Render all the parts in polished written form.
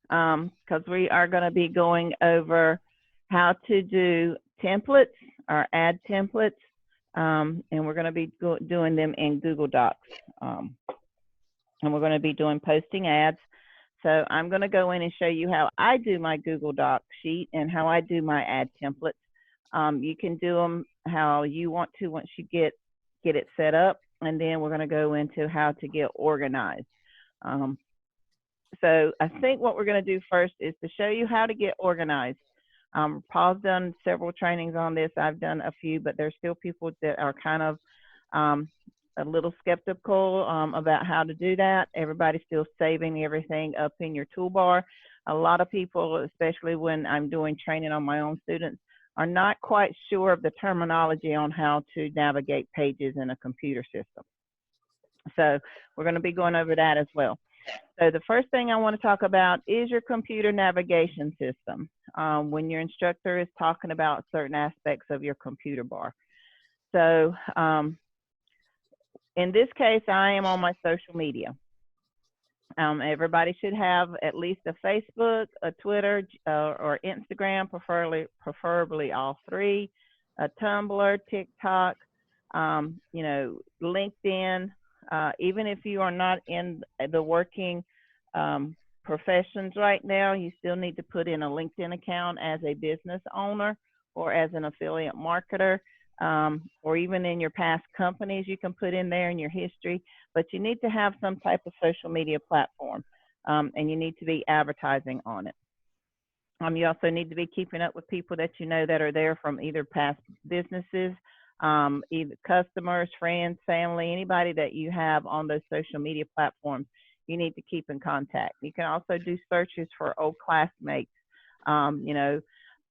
because we are going to be going over how to do templates or add templates, and we're going to be doing them in Google Docs, and we're going to be doing posting ads. So I'm going to go in and show you how I do my Google Doc sheet and how I do my ad templates. You can do them how you want to once you get it set up, and then we're going to go into how to get organized. So I think what we're going to do first is to show you how to get organized. Paul's done several trainings on this. I've done a few, but there's still people that are kind of a little skeptical about how to do that. Everybody's still saving everything up in your toolbar. A lot of people, especially when I'm doing training on my own students, are not quite sure of the terminology on how to navigate pages in a computer system. So we're going to be going over that as well. So the first thing I want to talk about is your computer navigation system. When your instructor is talking about certain aspects of your computer bar. So in this case, I am on my social media. Everybody should have at least a Facebook, a Twitter, or Instagram, preferably all three, a Tumblr, TikTok, you know, LinkedIn. Even if you are not in the working professions right now, you still need to put in a LinkedIn account as a business owner or as an affiliate marketer, or even in your past companies, you can put in there in your history, but you need to have some type of social media platform, and you need to be advertising on it. You also need to be keeping up with people that you know that are there from either past businesses, either customers, friends, family, anybody that you have on those social media platforms, you need to keep in contact. You can also do searches for old classmates, you know,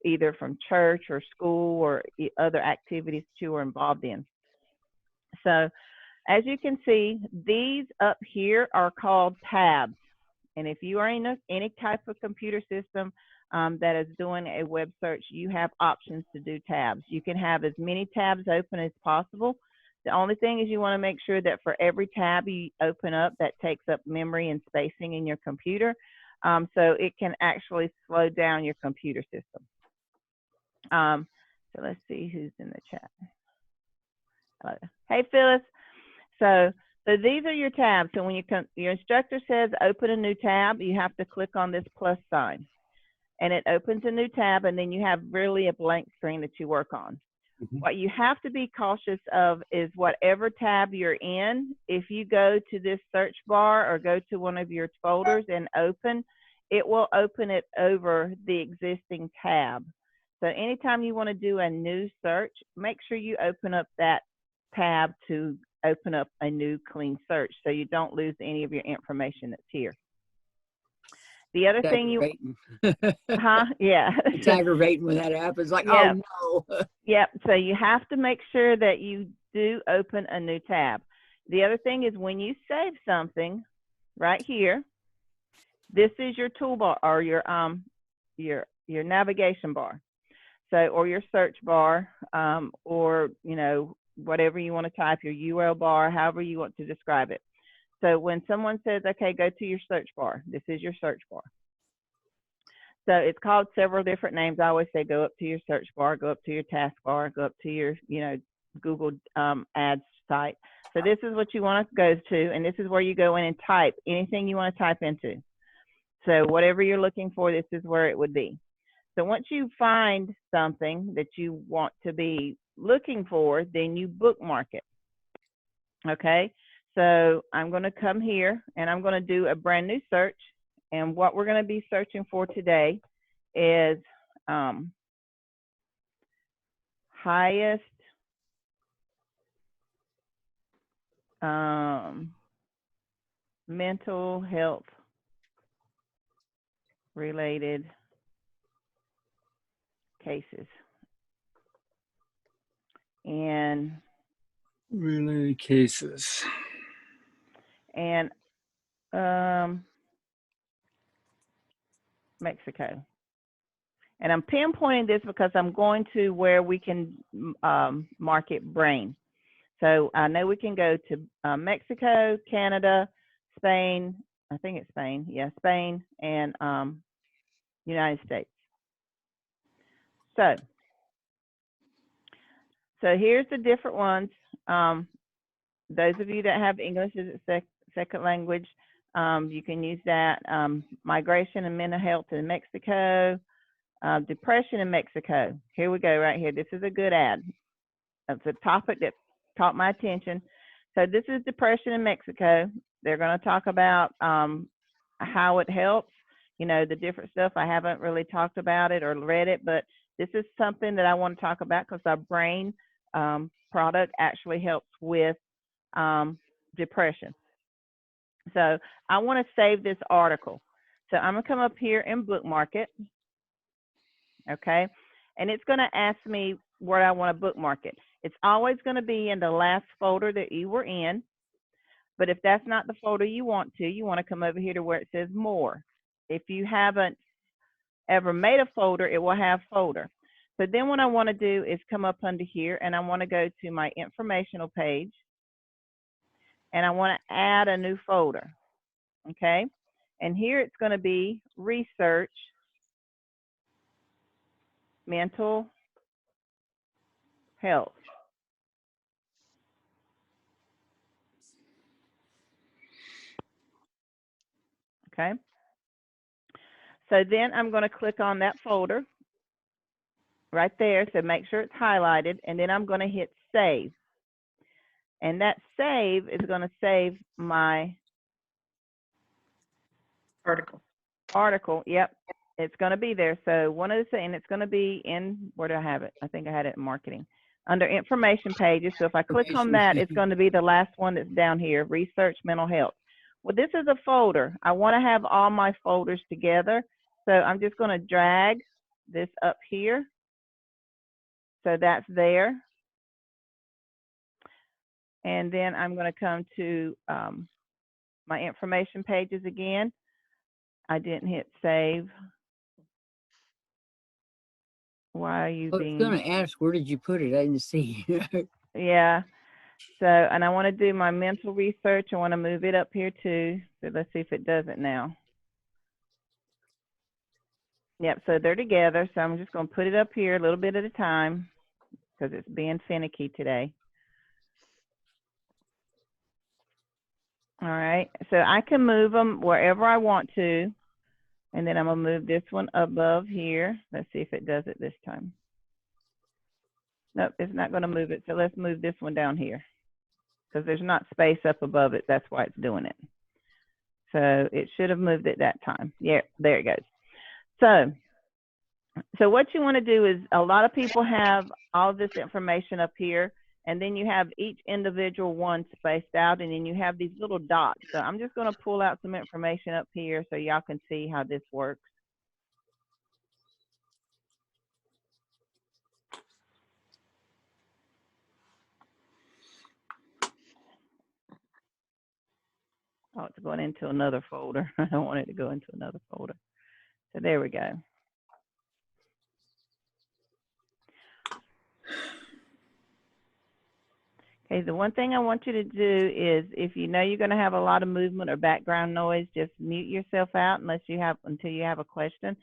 either from church or school or other activities that you were involved in. So as you can see, these up here are called tabs. And if you are in any type of computer system that is doing a web search, you have options to do tabs. You can have as many tabs open as possible. The only thing is you want to make sure that for every tab you open up, that takes up memory and spacing in your computer, so it can actually slow down your computer system. So let's see who's in the chat. Hey, Phyllis. So these are your tabs. So when your instructor says open a new tab, you have to click on this plus sign. And it opens a new tab, and then you have really a blank screen that you work on. Mm-hmm. What you have to be cautious of is whatever tab you're in, if you go to this search bar or go to one of your folders and open, it will open it over the existing tab. So anytime you want to do a new search, make sure you open up that tab to open up a new clean search so you don't lose any of your information that's here. The other thing you, yeah. It's aggravating when that happens. Like, yeah. Oh no. Yep. So you have to make sure that you do open a new tab. The other thing is when you save something, right here, this is your toolbar or your navigation bar. So, or your search bar, or you know, whatever you want to type, your URL bar, however you want to describe it. So when someone says, okay, go to your search bar, this is your search bar. So it's called several different names. I always say go up to your search bar, go up to your taskbar, go up to your, you know, Google Ads site. So this is what you want to go to, and this is where you go in and type anything you want to type into. So whatever you're looking for, this is where it would be. So once you find something that you want to be looking for, then you bookmark it. Okay. So I'm going to come here and I'm going to do a brand new search. And what we're going to be searching for today is highest mental health related cases. And related cases. And Mexico. And I'm pinpointing this because I'm going to where we can market brain. So I know we can go to Mexico, Canada, Spain. I think it's Spain. Yeah, Spain and United States. So here's the different ones. Those of you that have English as a second language, you can use that. Migration and mental health in Mexico, depression in Mexico. Here we go right here. This is a good ad. It's a topic that caught my attention. So this is depression in Mexico. They're going to talk about how it helps, you know, the different stuff. I haven't really talked about it or read it, but this is something that I want to talk about because our brain product actually helps with depression. So I want to save this article. So I'm going to come up here and bookmark it. Okay. And it's going to ask me where I want to bookmark it. It's always going to be in the last folder that you were in. But if that's not the folder you want to come over here to where it says more. If you haven't ever made a folder, it will have folder. So then what I want to do is come up under here and I want to go to my informational page. And I want to add a new folder. Okay. And here it's going to be research, mental health. Okay. So then I'm going to click on that folder right there. So make sure it's highlighted. And then I'm going to hit save. And that save is going to save my article. Yep. It's going to be there. So one of the things, it's going to be in, where do I have it? I think I had it in marketing. Under information pages. So if I click on that, it's going to be the last one that's down here, research mental health. Well, this is a folder. I want to have all my folders together. So I'm just going to drag this up here. So that's there. And then I'm going to come to my information pages again. I didn't hit save. Why are you being... I was going to ask, where did you put it? I didn't see. Yeah. So, and I want to do my mental research. I want to move it up here too. So let's see if it does it now. Yep, so they're together. So I'm just going to put it up here a little bit at a time because it's being finicky today. All right, so I can move them wherever I want to. And then I'm going to move this one above here. Let's see if it does it this time. Nope, it's not going to move it. So let's move this one down here because there's not space up above it. That's why it's doing it. So it should have moved it that time. Yeah, there it goes. So what you want to do is, a lot of people have all this information up here, and then you have each individual one spaced out, and then you have these little dots. So I'm just going to pull out some information up here so y'all can see how this works. Oh, it's going into another folder. I don't want it to go into another folder. So there we go. Okay, the one thing I want you to do is, if you know you're going to have a lot of movement or background noise, just mute yourself out until you have a question.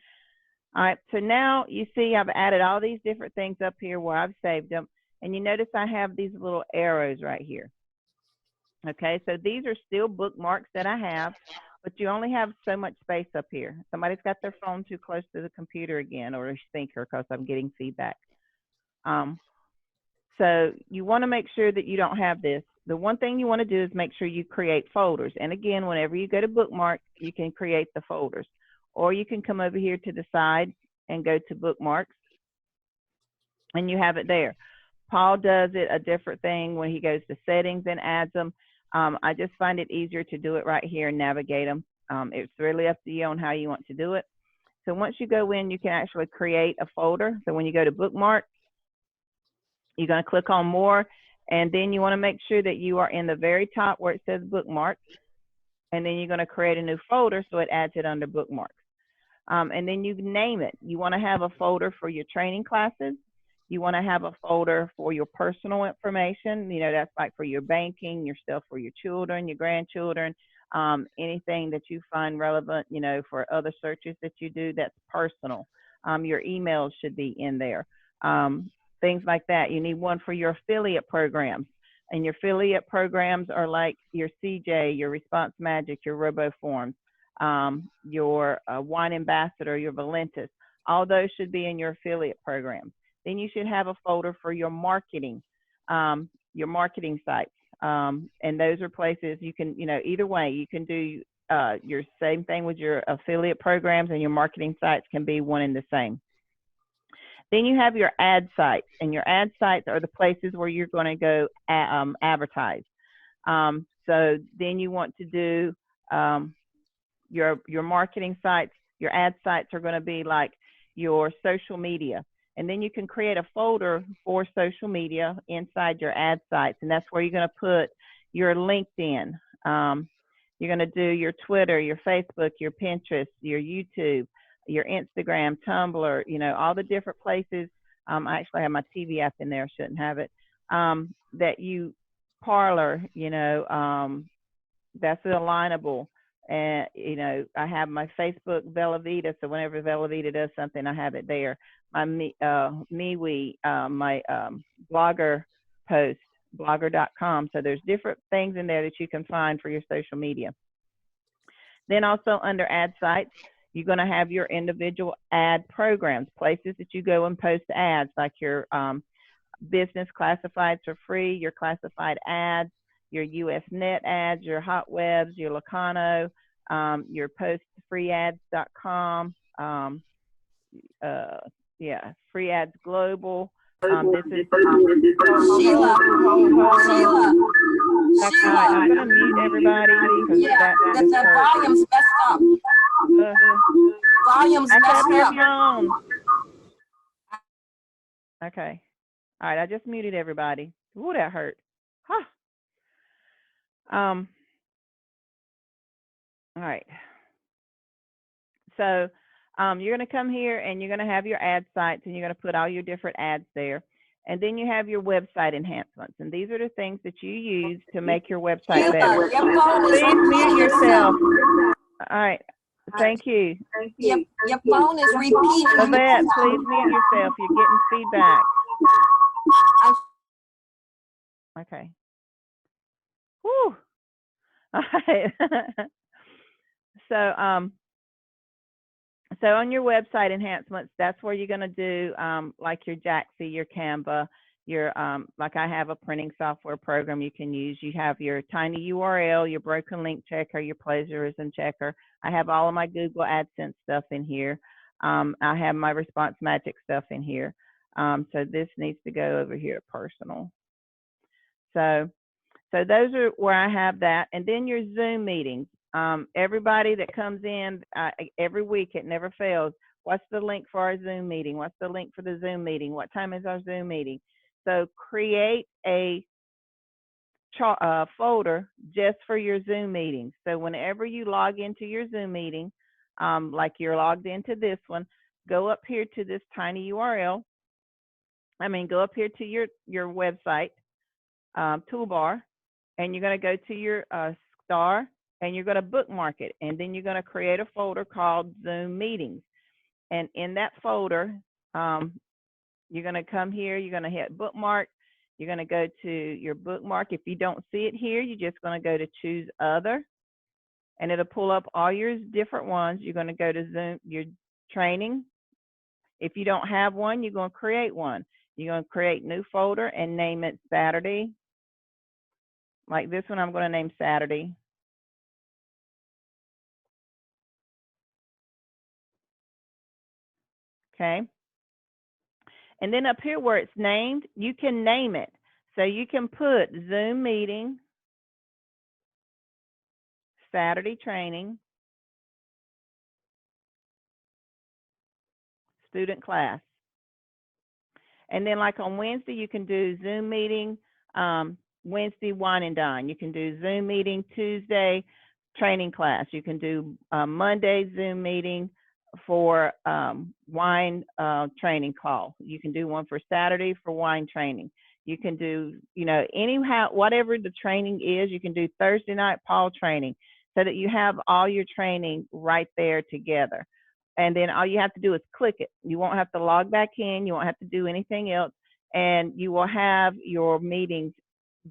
All right, so now you see I've added all these different things up here where I've saved them. And you notice I have these little arrows right here. Okay, so these are still bookmarks that I have, but you only have so much space up here. Somebody's got their phone too close to the computer again, or a speaker, because I'm getting feedback. So you want to make sure that you don't have this. The one thing you want to do is make sure you create folders. And again, whenever you go to Bookmark, you can create the folders. Or you can come over here to the side and go to Bookmarks, and you have it there. Paul does it a different thing when he goes to settings and adds them. I just find it easier to do it right here and navigate them. It's really up to you on how you want to do it. So once you go in, you can actually create a folder. So when you go to Bookmark, you're going to click on more, and then you want to make sure that you are in the very top where it says Bookmark, and then you're going to create a new folder so it adds it under Bookmarks. And then you name it. You want to have a folder for your training classes. You want to have a folder for your personal information. You know, that's like for your banking, your stuff for your children, your grandchildren. anything that you find relevant, you know, for other searches that you do that's personal. Your emails should be in there. Things like that. You need one for your affiliate programs. And your affiliate programs are like your CJ, your Response Magic, your RoboForms, your Wine Ambassador, your Valentis. All those should be in your affiliate programs. Then you should have a folder for your marketing sites. And those are places you can, you know, either way, you can do your same thing with your affiliate programs, and your marketing sites can be one and the same. Then you have your ad sites, and your ad sites are the places where you're going to go advertise. So then you want to do your marketing sites. Your ad sites are going to be like your social media. And then you can create a folder for social media inside your ad sites, and that's where you're going to put your LinkedIn. You're going to do your Twitter, your Facebook, your Pinterest, your YouTube, your Instagram, Tumblr, you know, all the different places. I actually have my TV app in there, shouldn't have it. That you Parlor, you know, that's alignable. And, you know, I have my Facebook Velavita, so whenever Velavita does something, I have it there. My MeWe, my blogger post, blogger.com. So there's different things in there that you can find for your social media. Then also under ad sites, you're going to have your individual ad programs, places that you go and post ads, like your business classifieds for free, your classified ads, your US Net ads, your Hot Webs, your Locano, your postfreeads.com, yeah, Free Ads Global. This is Sheila. I'm going to mute everybody. Yeah, the volume's messed up. Volume's messed up. Okay. All right, I just muted everybody. Ooh, that hurt. Huh. All right. So you're going to come here and you're going to have your ad sites, and you're going to put all your different ads there. And then you have your website enhancements. And these are the things that you use to make your website better. Please mute yourself. All right. Thank you. Your phone is repeating. Yvette, please mute yourself. You're getting feedback. Okay. Whew. All right. So on your website enhancements, that's where you're going to do like your Jaxie, your Canva, your like I have a printing software program you can use. You have your tiny URL, your broken link checker, your plagiarism checker. I have all of my Google AdSense stuff in here. I have my Response Magic stuff in here. So this needs to go over here to personal. So those are where I have that. And then your Zoom meetings. Everybody that comes in every week, it never fails. What's the link for our Zoom meeting? What's the link for the Zoom meeting? What time is our Zoom meeting? So create a folder just for your Zoom meetings. So whenever you log into your Zoom meeting, like you're logged into this one, go up here to this tiny URL. Go up here to your website toolbar, and you're going to go to your star, and you're going to bookmark it, and then you're going to create a folder called Zoom Meetings. And in that folder, you're going to come here, you're going to hit bookmark, you're going to go to your bookmark. If you don't see it here, you're just going to go to choose other, and it'll pull up all your different ones. You're going to go to Zoom, your training. If you don't have one, you're going to create one. You're going to create new folder and name it Saturday. Like this one, I'm going to name Saturday. Okay. And then up here where it's named, you can name it. So you can put Zoom meeting, Saturday training, student class. And then like on Wednesday, you can do Zoom meeting, Wednesday wine and dine. You can do Zoom meeting Tuesday, training class. You can do Monday Zoom meeting for wine training call. You can do one for Saturday for wine training. You can do, anyhow, whatever the training is. You can do Thursday night Paul training. so that you have all your training right there together. And then all you have to do is click it. You won't have to log back in. You won't have to do anything else. And you will have your meetings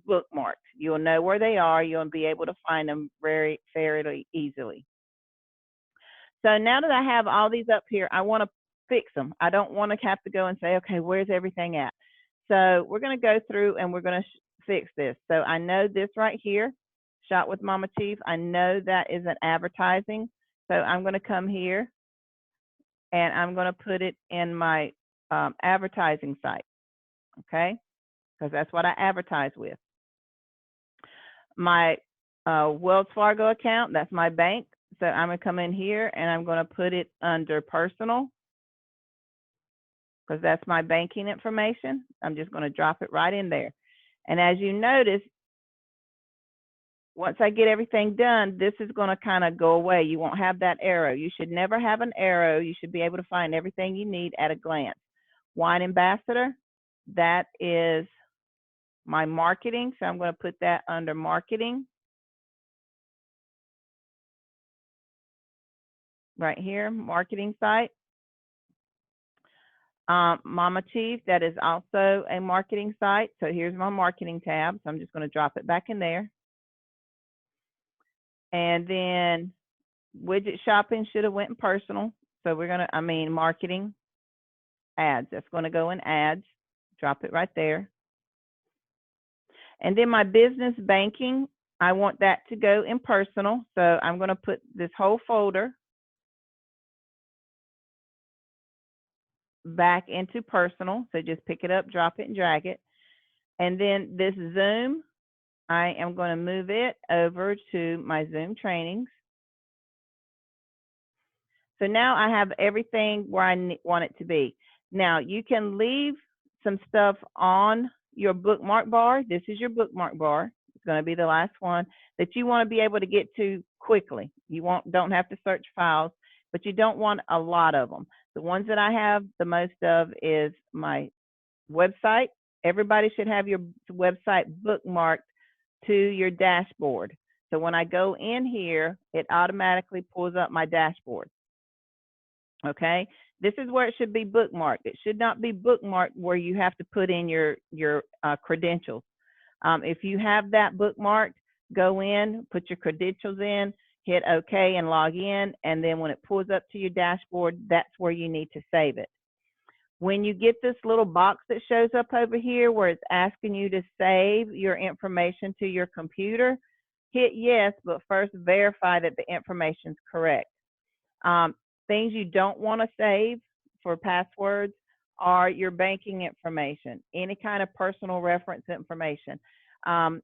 bookmarked. You'll know where they are. You'll be able to find them fairly easily. So now that I have all these up here, I want to fix them. I don't want to have to go and say, okay, where's everything at? So we're going to go through and we're going to fix this. So I know this right here, Shot with Mama Chief. I know that is an advertising. So I'm going to come here and I'm going to put it in my advertising site, okay? Because that's what I advertise with. My Wells Fargo account, that's my bank. So I'm going to come in here and I'm going to put it under personal because that's my banking information. I'm just going to drop it right in there. And as you notice, once I get everything done, this is going to kind of go away. You won't have that arrow. You should never have an arrow. You should be able to find everything you need at a glance. Wine Ambassador, that is my marketing. So I'm going to put that under marketing. Right here, marketing site. Mama Chief, that is also a marketing site. So here's my marketing tab. So I'm just going to drop it back in there. And then widget shopping should have went in personal. So we're going to, marketing, ads. That's going to go in ads. Drop it right there. And then my business banking, I want that to go in personal. So I'm going to put this whole folder back into personal. So just pick it up, drop it, and drag it. And then this Zoom, I am going to move it over to my Zoom trainings. So now I have everything where I want it to be. Now you can leave some stuff on your bookmark bar. This is your bookmark bar. It's going to be the last one that you want to be able to get to quickly. You don't have to search files, but you don't want a lot of them. The ones that I have the most of is my website. Everybody should have your website bookmarked to your dashboard. So when I go in here, it automatically pulls up my dashboard. Okay, this is where it should be bookmarked. It should not be bookmarked where you have to put in your credentials. If you have that bookmarked, go in, put your credentials in, hit OK and log in, and then when it pulls up to your dashboard, that's where you need to save it. When you get this little box that shows up over here where it's asking you to save your information to your computer, hit yes, but first verify that the information is correct. Things you don't want to save for passwords are your banking information, any kind of personal reference information,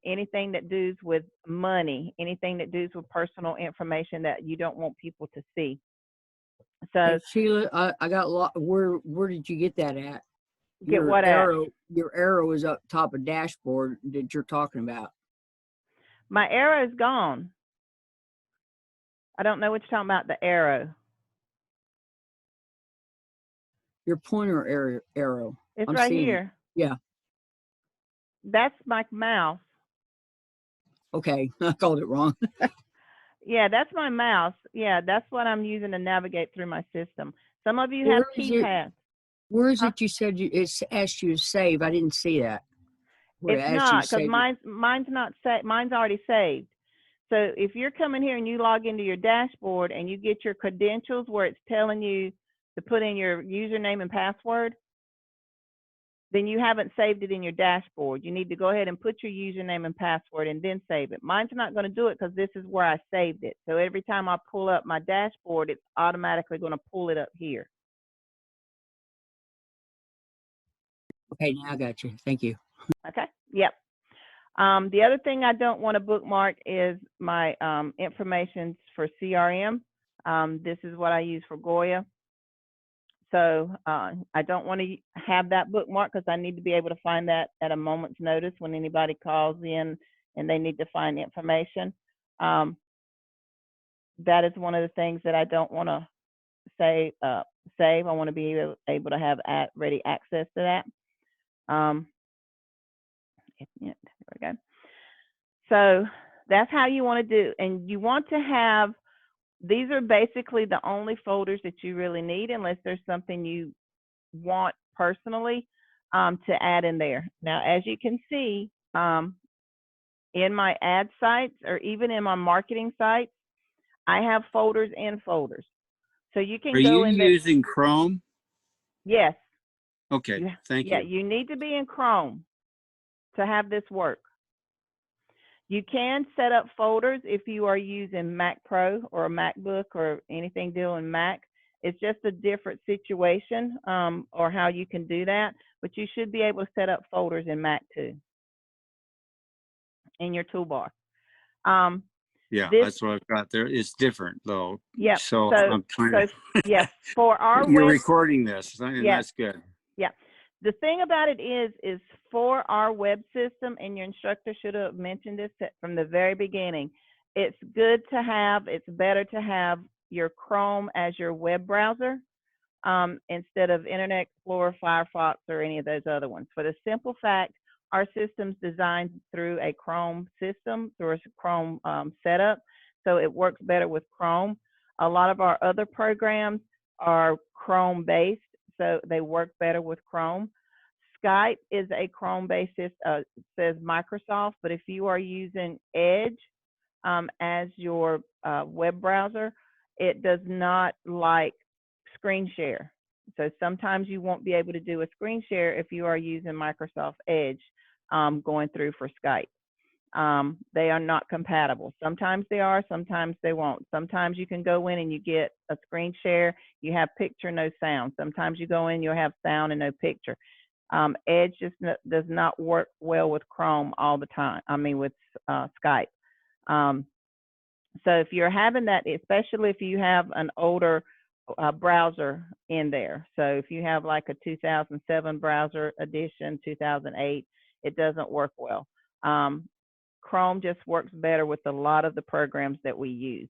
anything that does with money, anything that does with personal information that you don't want people to see. So Hey, Sheila, I got a lot. Where did you get that at? Get what arrow? Your arrow is up top of dashboard that you're talking about. My arrow is gone. I don't know what you're talking about, the arrow. Your pointer arrow. It's right here. Yeah. That's my mouse. Okay, I called it wrong. Yeah, that's my mouse. Yeah, that's what I'm using to navigate through my system. Some of you have keypads. Where is it you said it's asked you to save? I didn't see that. It's not, because mine's not saved. Mine's already saved. So if you're coming here and you log into your dashboard and you get your credentials where it's telling you to put in your username and password, then you haven't saved it in your dashboard. You need to go ahead and put your username and password and then save it. Mine's not going to do it because this is where I saved it. So every time I pull up my dashboard, it's automatically going to pull it up here. Okay, now I got you. Thank you. Okay, yep. The other thing I don't want to bookmark is my information for CRM. This is what I use for Goya. So I don't want to have that bookmark because I need to be able to find that at a moment's notice when anybody calls in and they need to find information. That is one of the things that I don't want to save. I want to be able to have ready access to that. Yeah, there we go. So That's how you want to do. And you want to have, these are basically the only folders that you really need unless there's something you want personally to add in there. Now, as you can see, in my ad sites or even in my marketing sites, I have folders in folders. So you can Are go you in there. using Chrome? Yes. Okay, thank Yeah, you. you need to be in Chrome to have this work. You can set up folders if you are using Mac Pro or a MacBook or anything dealing Mac. It's just a different situation or how you can do that, but you should be able to set up folders in Mac too, in your toolbar. Yeah, This, that's what I've got there. It's different though. yeah. So So, I'm trying to. yeah, for our You're web, recording this, and yeah, that's good. yeah. The thing about it is for our web system, and your instructor should have mentioned this from the very beginning, it's good to have, it's better to have your Chrome as your web browser instead of Internet Explorer, Firefox, or any of those other ones. For the simple fact, our system's designed through a Chrome system, through a Chrome setup, so it works better with Chrome. A lot of our other programs are Chrome-based, so they work better with Chrome. Skype is a Chrome-based system, says Microsoft, but if you are using Edge as your web browser, it does not like screen share. So sometimes you won't be able to do a screen share if you are using Microsoft Edge going through for Skype. They are not compatible. Sometimes they are, sometimes they won't. Sometimes you can go in and you get a screen share, you have picture, no sound. Sometimes you go in, you'll have sound and no picture. Edge just does not work well with Chrome all the time. I mean, with Skype. So if you're having that, especially if you have an older browser in there. So if you have like a 2007 browser edition, 2008, it doesn't work well. Chrome just works better with a lot of the programs that we use.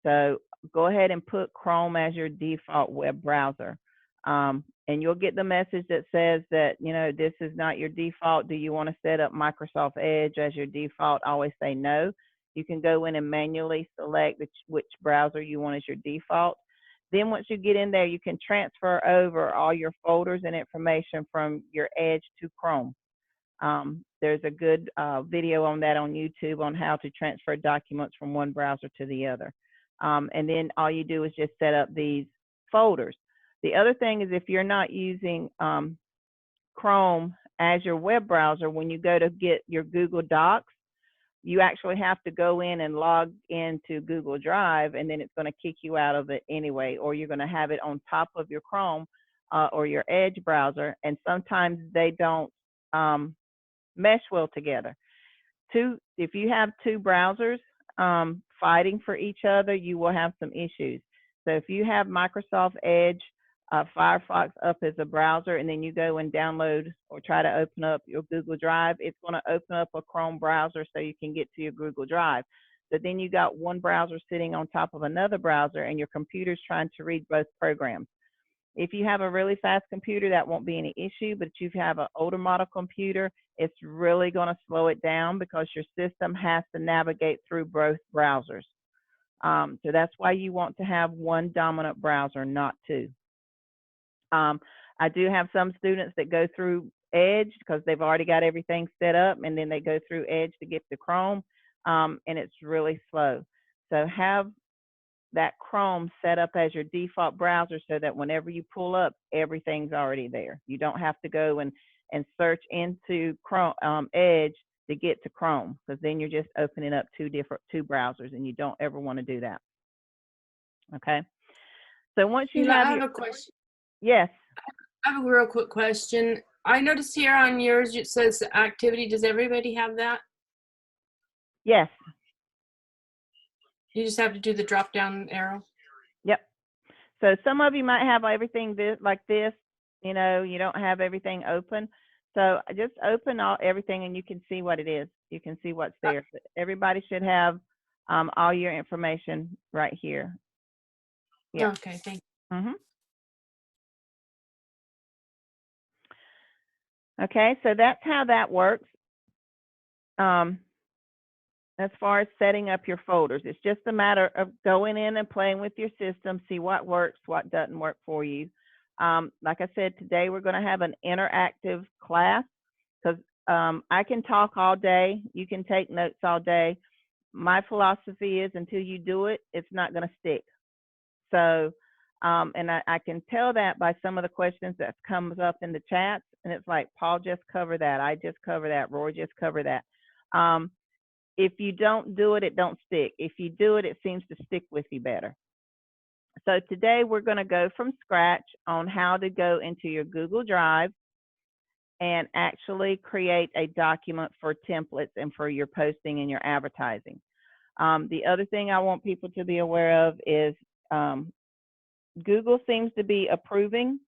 So go ahead and put Chrome as your default web browser. And you'll get the message that says that, you know, this is not your default. Do you want to set up Microsoft Edge as your default? Always say no. You can go in and manually select which browser you want as your default. Then once you get in there, you can transfer over all your folders and information from your Edge to Chrome. There's a good video on that on YouTube on how to transfer documents from one browser to the other. And then all you do is just set up these folders. The other thing is if you're not using Chrome as your web browser, when you go to get your Google Docs, you actually have to go in and log into Google Drive, and then it's going to kick you out of it anyway, or you're going to have it on top of your Chrome or your Edge browser, and sometimes they don't mesh well together. If you have two browsers fighting for each other, you will have some issues. So if you have Microsoft Edge, Firefox up as a browser, and then you go and download or try to open up your Google Drive, it's going to open up a Chrome browser so you can get to your Google Drive. So then you got one browser sitting on top of another browser, and your computer's trying to read both programs. If you have a really fast computer, that won't be any issue, but if you have an older model computer, it's really going to slow it down because your system has to navigate through both browsers. So that's why you want to have one dominant browser, not two. I do have some students that go through Edge because they've already got everything set up, and then they go through Edge to get to Chrome, and it's really slow. So have that Chrome set up as your default browser so that whenever you pull up, everything's already there. You don't have to go and search into Chrome, Edge to get to Chrome, because then you're just opening up two browsers, and you don't ever want to do that. Okay. So once you Sheila, have I have a question. Yes. I have a real quick question. I noticed here on yours it says activity. Does everybody have that? Yes. You just have to do the drop down arrow. Yep. So some of you might have everything like this, you know, you don't have everything open. So just open everything and you can see what it is. You can see what's there. So everybody should have all your information right here. Yeah. Okay, thank you. Mm-hmm. Okay, so that's how that works. as far as setting up your folders. It's just a matter of going in and playing with your system, see what works, what doesn't work for you. Like I said, today we're going to have an interactive class because I can talk all day. You can take notes all day. My philosophy is until you do it, it's not going to stick. So, and I can tell that by some of the questions that comes up in the chats. And it's like, Paul just covered that. I just covered that. Roy just covered that. If you don't do it, it don't stick. If you do it, it seems to stick with you better. So today we're going to go from scratch on how to go into your Google Drive and actually create a document for templates and for your posting and your advertising. The other thing I want people to be aware of is Google seems to be approving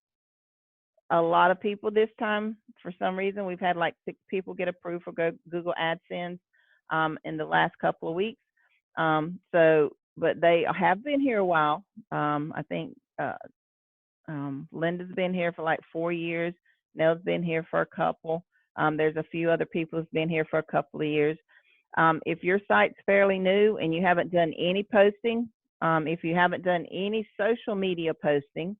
a lot of people this time. For some reason, we've had like 6 people get approved for Google AdSense in the last couple of weeks. But they have been here a while. I think Linda's been here for like 4 years. Nell's been here for a couple. There's a few other people who've been here for a couple of years. If your site's fairly new and you haven't done any posting, if you haven't done any social media posting,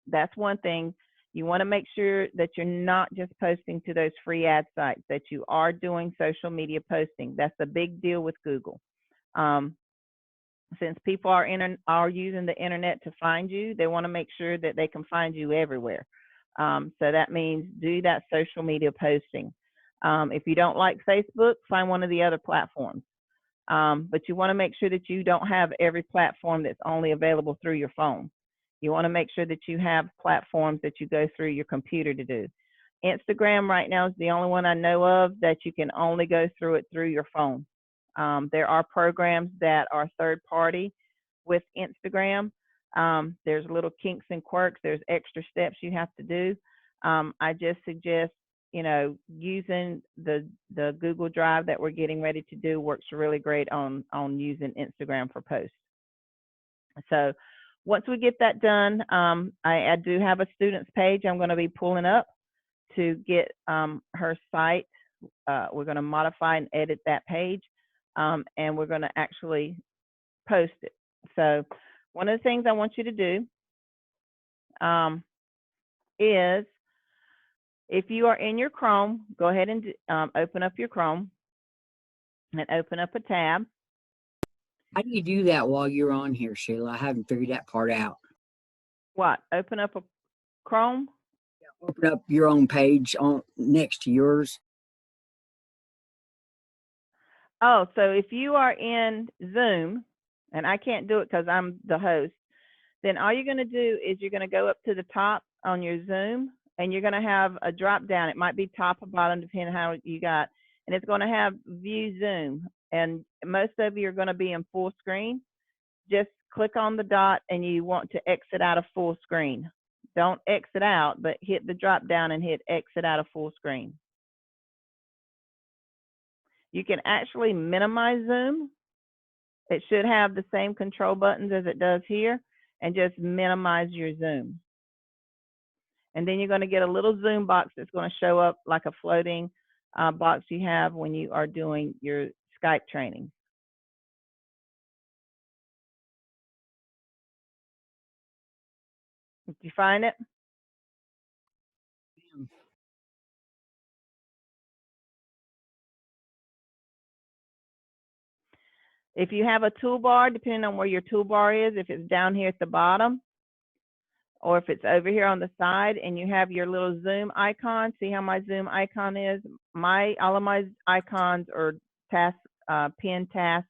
that's one thing. You want to make sure that you're not just posting to those free ad sites, that you are doing social media posting. That's a big deal with Google. Since people are using the internet to find you, they want to make sure that they can find you everywhere. So that means do that social media posting. If you don't like Facebook, find one of the other platforms. But you want to make sure that you don't have every platform that's only available through your phone. You want to make sure that you have platforms that you go through your computer to do. Instagram right now is the only one I know of that you can only go through it through your phone. There are programs that are third party with Instagram. There's little kinks and quirks. There's extra steps you have to do. I just suggest, using the Google Drive that we're getting ready to do works really great on using Instagram for posts. So once we get that done, I do have a student's page I'm going to be pulling up to get her site. We're going to modify and edit that page, and we're going to actually post it. So one of the things I want you to do is, if you are in your Chrome, go ahead and open up your Chrome and open up a tab. How do you do that while you're on here, Sheila? I haven't figured that part out. What? Open up a Chrome? Open up your own page on next to yours. Oh, so if you are in Zoom, and I can't do it because I'm the host, then all you're going to do is you're going to go up to the top on your Zoom, and you're going to have a drop down. It might be top or bottom, depending how you got, and it's going to have View Zoom. And most of you are going to be in full screen. Just click on the dot and you want to exit out of full screen. Don't exit out, but hit the drop down and hit exit out of full screen. You can actually minimize Zoom. It should have the same control buttons as it does here, and just minimize your Zoom. And then you're going to get a little Zoom box that's going to show up like a floating box you have when you are doing your Skype training. Did you find it? If you have a toolbar, depending on where your toolbar is, if it's down here at the bottom, or if it's over here on the side and you have your little Zoom icon, see how my Zoom icon is? All of my icons or task, pin tasks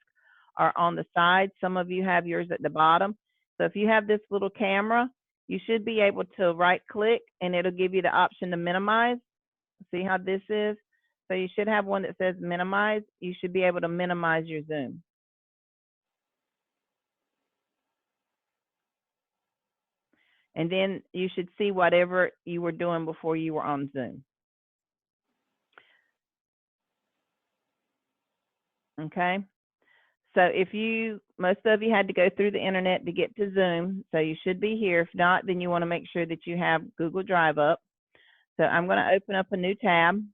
are on the side. Some of you have yours at the bottom. So if you have this little camera, you should be able to right click and it'll give you the option to minimize. See how this is? So you should have one that says minimize. You should be able to minimize your Zoom. And then you should see whatever you were doing before you were on Zoom. Okay. So if most of you had to go through the internet to get to Zoom, so you should be here. If not, then you want to make sure that you have Google Drive up. So I'm going to open up a new tab,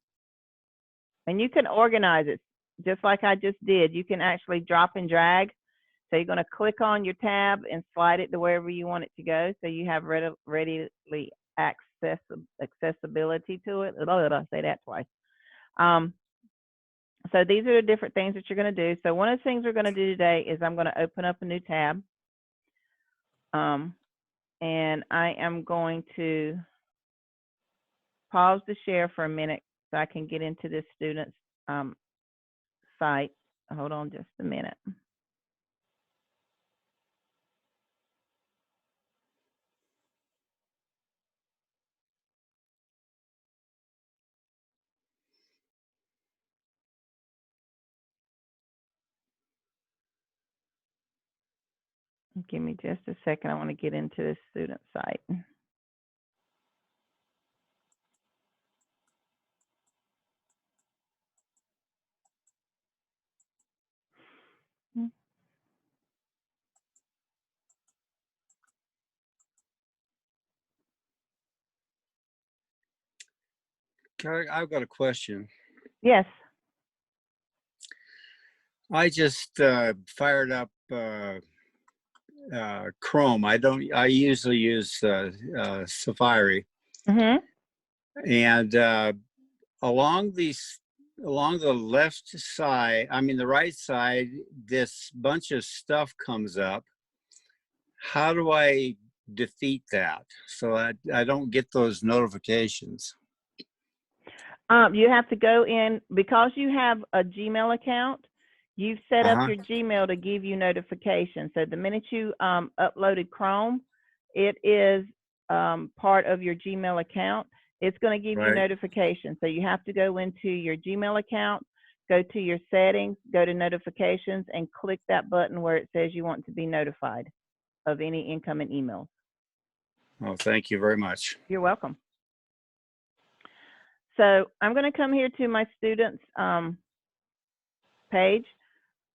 and you can organize it. just like I just did, you can actually drop and drag. So you're going to click on your tab and slide it to wherever you want it to go. So you have readily accessibility to it. I'll say that twice. So these are the different things that you're going to do. So one of the things we're going to do today is I'm going to open up a new tab. And I am going to pause the share for a minute so I can get into this student's site. Hold on just a minute. Give me just a second. I want to get into this student site. I've got a question. Yes. I just fired up Chrome. I usually use Safari. Mm-hmm. And along the left side, I mean the right side, this bunch of stuff comes up. How do I defeat that so I don't get those notifications? You have to go in, because you have a Gmail account, you've set up your Gmail to give you notifications. So the minute you uploaded Chrome, it is part of your Gmail account. It's going to give you notifications. So you have to go into your Gmail account, go to your settings, go to notifications, and click that button where it says you want to be notified of any incoming emails. Oh, thank you very much. You're welcome. So I'm going to come here to my students page,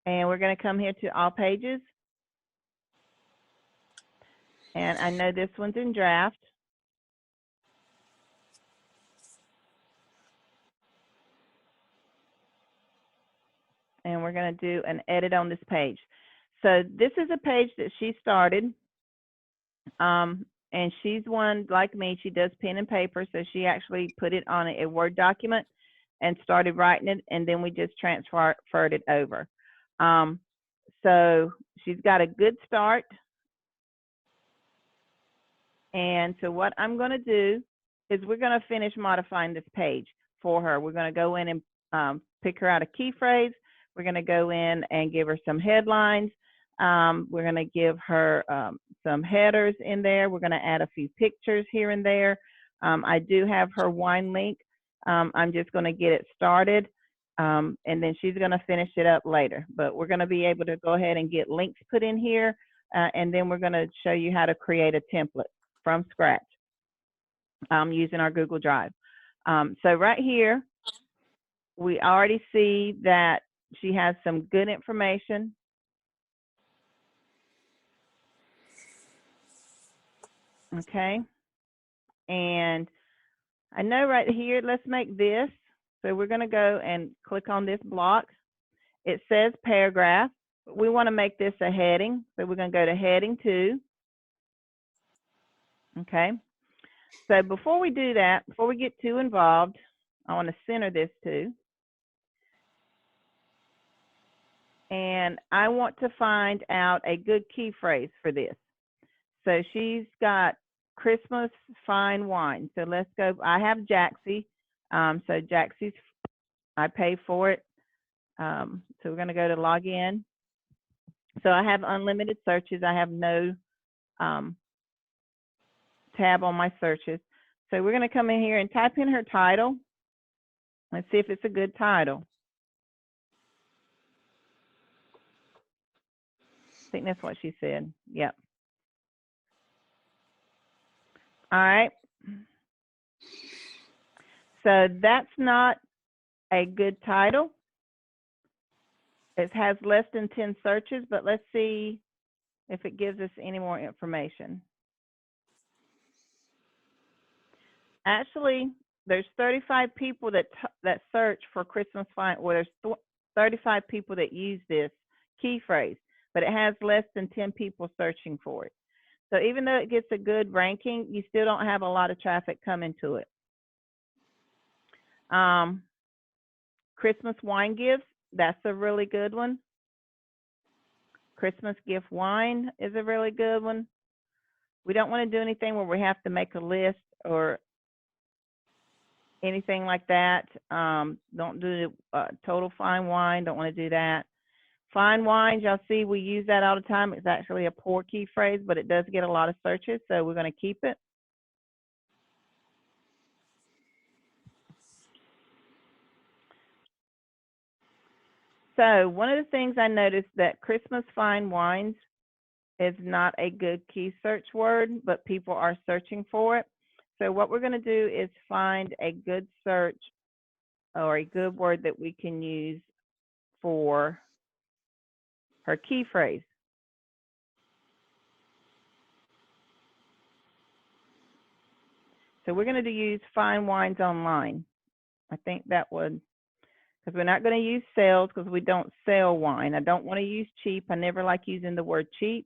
and we're going to come here to all pages. And I know this one's in draft. And we're going to do an edit on this page. So this is a page that she started. And she's one like me, she does pen and paper. So she actually put it on a Word document and started writing it. And then we just transferred it over. So she's got a good start. And so what I'm going to do is we're going to finish modifying this page for her. We're going to go in and pick her out a key phrase. We're going to go in and give her some headlines. We're going to give her some headers in there. We're going to add a few pictures here and there. I do have her wine link. I'm just going to get it started, and then she's going to finish it up later. But we're going to be able to go ahead and get links put in here, and then we're going to show you how to create a template from scratch using our Google Drive. So right here, we already see that she has some good information. Okay. And I know right here, let's make this. So we're going to go and click on this block. It says paragraph. But we want to make this a heading. So we're going to go to heading 2. Okay. So before we do that, before we get too involved, I want to center this too. And I want to find out a good key phrase for this. So she's got Christmas fine wine. So let's go. I have Jaxie. So Jaxie's, I pay for it. So we're going to go to log in. So I have unlimited searches. I have no tab on my searches. So we're going to come in here and type in her title. Let's see if it's a good title. I think that's what she said. Yep. All right. So that's not a good title. It has less than 10 searches, but let's see if it gives us any more information. Actually, there's 35 people that search for Christmas fine. Well, there's 35 people that use this key phrase, but it has less than 10 people searching for it. So even though it gets a good ranking, you still don't have a lot of traffic coming to it. Christmas wine gifts, that's a really good one. Christmas gift wine is a really good one. We don't want to do anything where we have to make a list or anything like that. Don't do total fine wine, don't want to do that. Fine wines, y'all see we use that all the time. It's actually a poor key phrase, but it does get a lot of searches, so we're going to keep it. So one of the things I noticed that Christmas fine wines is not a good key search word, but people are searching for it. So what we're going to do is find a good search or a good word that we can use for her key phrase. So we're going to use fine wines online. I think that would, because we're not going to use sales because we don't sell wine. I don't want to use cheap. I never like using the word cheap.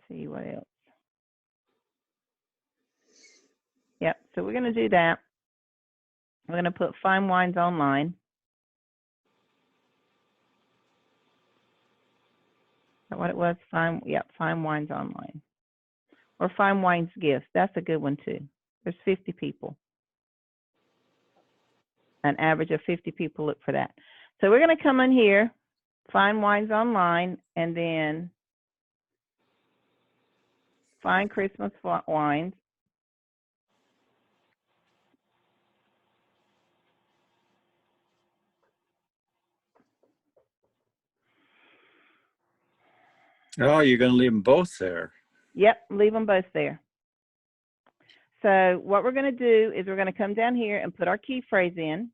See what else. Yep, so we're going to do that. We're going to put fine wines online. Is that what it was? Fine, yep, fine wines online. Or fine wines gifts. That's a good one too. There's 50 people. An average of 50 people look for that. So we're going to come in here, fine wines online, and then fine Christmas wines. Oh, you're going to leave them both there. Yep, leave them both there. So what we're going to do is we're going to come down here and put our key phrase in.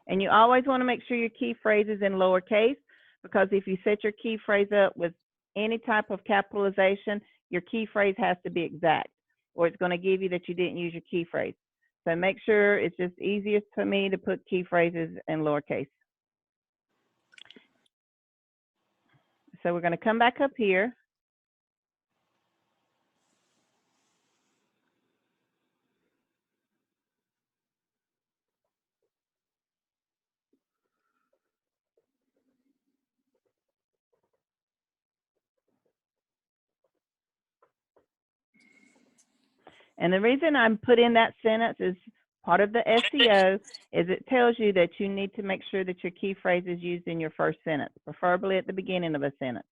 And you always want to make sure your key phrase is in lowercase, because if you set your key phrase up with any type of capitalization, your key phrase has to be exact, or it's going to give you that you didn't use your key phrase. So make sure it's just easiest for me to put key phrases in lowercase. So we're going to come back up here. And the reason I'm putting that sentence is part of the SEO is it tells you that you need to make sure that your key phrase is used in your first sentence, preferably at the beginning of a sentence.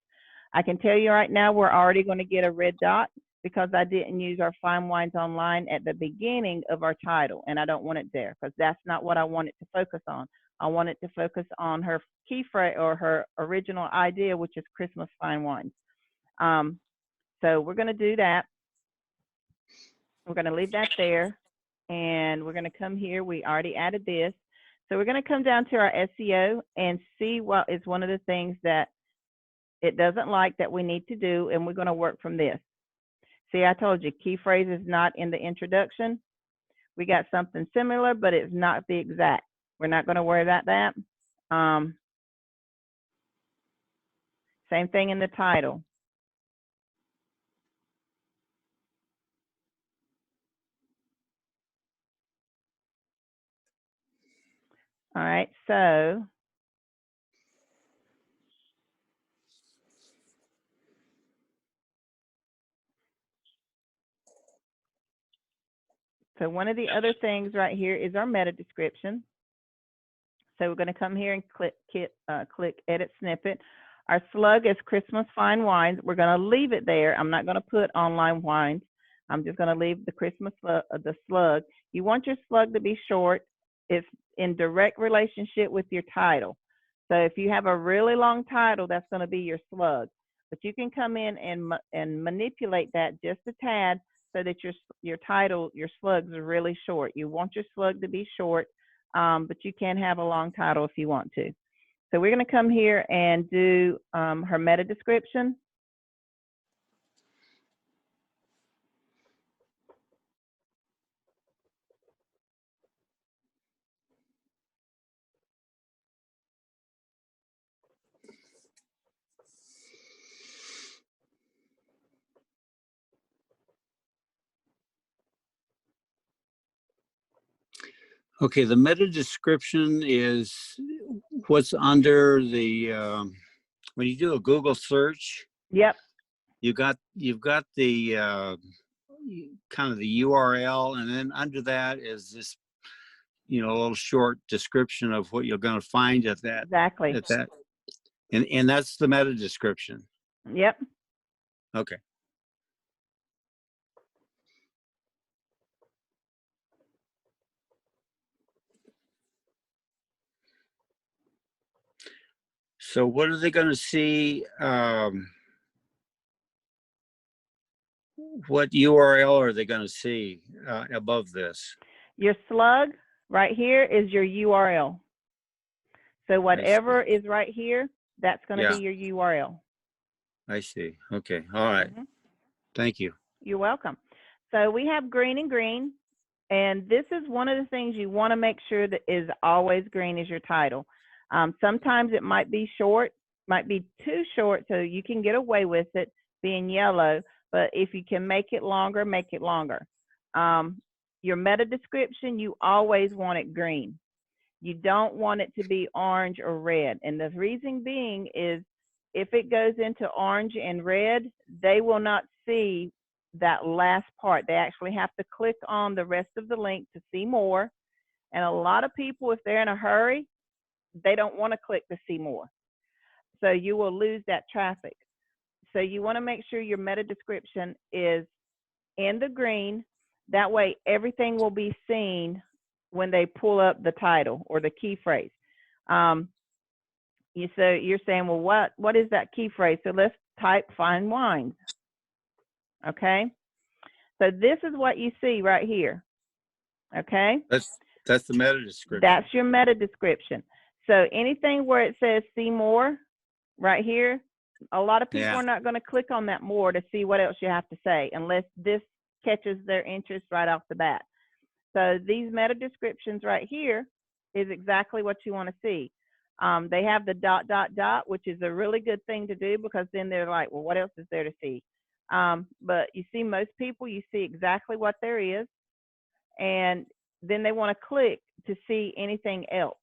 I can tell you right now we're already going to get a red dot because I didn't use our fine wines online at the beginning of our title, and I don't want it there because that's not what I want it to focus on. I want it to focus on her key phrase or her original idea, which is Christmas fine wines. So we're going to do that. We're going to leave that there, and we're going to come here. We already added this. So we're going to come down to our SEO and see what is one of the things that it doesn't like that we need to do, and we're going to work from this. See, I told you, key phrase is not in the introduction. We got something similar, but it's not the exact. We're not going to worry about that. Same thing in the title. All right, so one of the other things right here is our meta description. So we're going to come here and click Edit Snippet. Our slug is Christmas Fine Wines. We're going to leave it there. I'm not going to put online wines. I'm just going to leave the Christmas the slug. You want your slug to be short. It's in direct relationship with your title. So if you have a really long title, that's going to be your slug. but you can come in and manipulate that just a tad so that your title, your slugs are really short. You want your slug to be short, but you can have a long title if you want to. So we're going to come here and do her meta description. Okay, the meta description is what's under the when you do a Google search. Yep. You've got the kind of the URL, and then under that is this, a little short description of what you're going to find at that. Exactly. At that, and that's the meta description. Yep. Okay. So what are they going to see? What URL are they going to see above this? Your slug right here is your URL. So whatever is right here, that's going to be your URL. I see. Okay. All right. Thank you. You're welcome. So we have green and green, and this is one of the things you want to make sure that is always green is your title. Sometimes it might be short, might be too short, so you can get away with it being yellow, but if you can make it longer, make it longer. Your meta description, you always want it green. You don't want it to be orange or red. And the reason being is if it goes into orange and red, they will not see that last part. They actually have to click on the rest of the link to see more. And a lot of people, if they're in a hurry, they don't want to click to see more. So you will lose that traffic. So you want to make sure your meta description is in the green. That way everything will be seen when they pull up the title or the key phrase. So you're saying, well, what is that key phrase? So let's type fine wines. Okay. So this is what you see right here. Okay. That's the meta description. That's your meta description. So anything where it says see more right here, a lot of people are not going to click on that more to see what else you have to say unless this catches their interest right off the bat. So these meta descriptions right here is exactly what you want to see. They have the ... which is a really good thing to do because then they're like, well, what else is there to see? But you see most people, you see exactly what there is, and then they want to click to see anything else.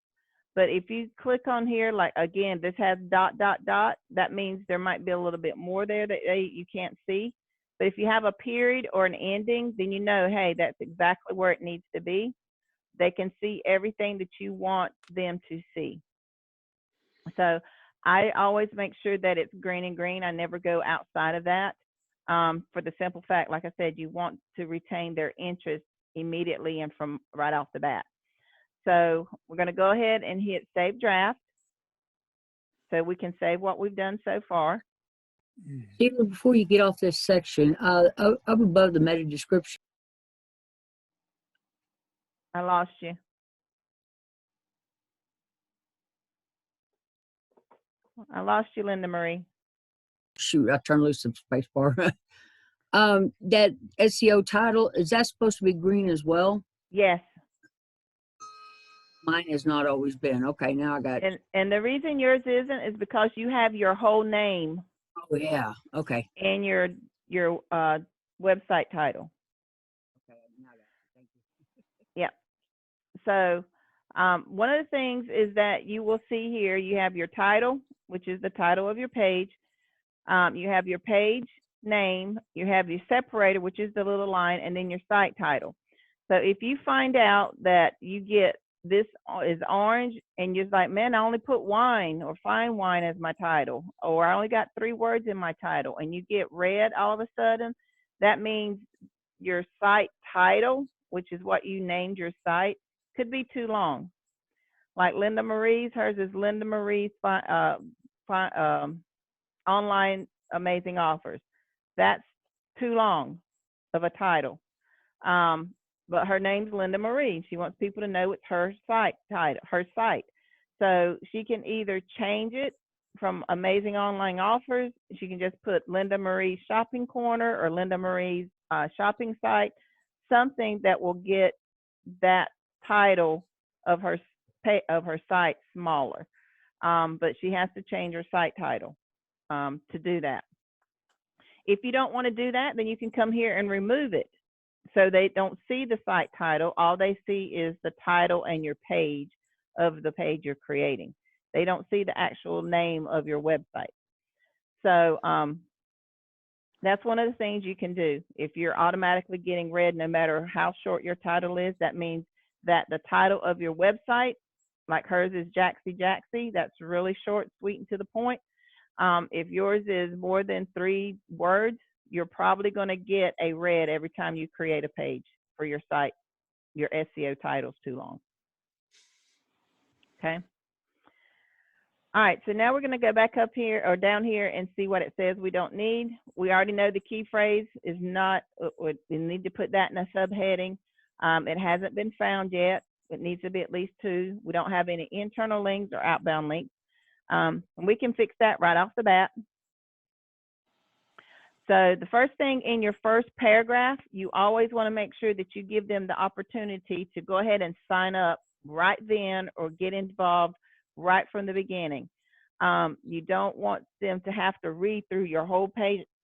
But if you click on here, like again, this has ... that means there might be a little bit more there that you can't see. But if you have a period or an ending, then you know, hey, that's exactly where it needs to be. They can see everything that you want them to see. So I always make sure that it's green and green. I never go outside of that for the simple fact, like I said, you want to retain their interest immediately and from right off the bat. So we're going to go ahead and hit Save Draft so we can save what we've done so far. Even before you get off this section, up above the meta description. I lost you. I lost you, Linda Marie. Shoot, I turned loose some space bar. That SEO title, is that supposed to be green as well? Yes. Mine has not always been. Okay, now I got it. And the reason yours isn't is because you have your whole name. Oh yeah. Okay. And your website title. Okay, now I got it. Thank you. Yep. So one of the things is that you will see here, you have your title, which is the title of your page. You have your page name, you have your separator, which is the little line, and then your site title. So if you find out that you get this is orange and you're like, man, I only put wine or fine wine as my title, or I only got 3 words in my title, and you get red all of a sudden, that means your site title, which is what you named your site, could be too long. Like Linda Marie's, hers is Linda Marie's online amazing offers. That's too long of a title. But her name's Linda Marie. She wants people to know it's her site title, her site. So she can either change it from amazing online offers. She can just put Linda Marie's shopping corner or Linda Marie's shopping site, something that will get that title of her site smaller. But she has to change her site title to do that. If you don't want to do that, then you can come here and remove it. So they don't see the site title. All they see is the title and your page of the page you're creating. They don't see the actual name of your website. So that's one of the things you can do. If you're automatically getting read, no matter how short your title is, that means that the title of your website, like hers is Jaxie, that's really short, sweet, and to the point. If yours is more than 3 words, you're probably going to get a read every time you create a page for your site. Your SEO title's too long. Okay. All right, so now we're going to go back up here or down here and see what it says we don't need. We already know the key phrase is not, we need to put that in a subheading. It hasn't been found yet. It needs to be at least 2. We don't have any internal links or outbound links. And we can fix that right off the bat. So the first thing in your first paragraph, you always want to make sure that you give them the opportunity to go ahead and sign up right then or get involved right from the beginning. You don't want them to have to read through your whole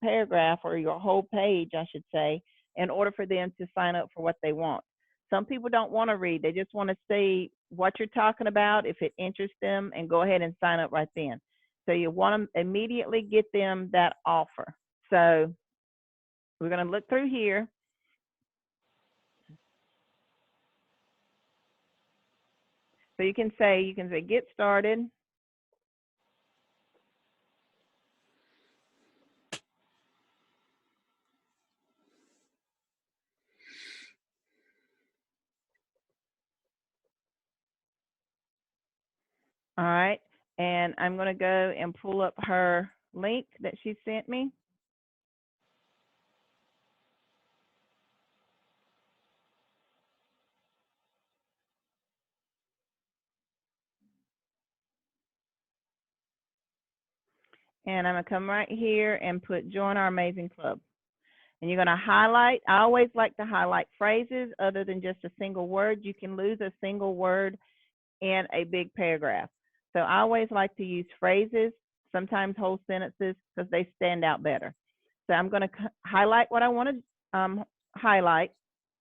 paragraph or your whole page, I should say, in order for them to sign up for what they want. Some people don't want to read. They just want to see what you're talking about, if it interests them, and go ahead and sign up right then. So you want to immediately get them that offer. So we're going to look through here. So you can say get started. All right, and I'm going to go and pull up her link that she sent me. And I'm going to come right here and put join our amazing club. And you're going to highlight. I always like to highlight phrases other than just a single word. You can lose a single word in a big paragraph. So I always like to use phrases, sometimes whole sentences, because they stand out better. So I'm going to highlight what I want to highlight,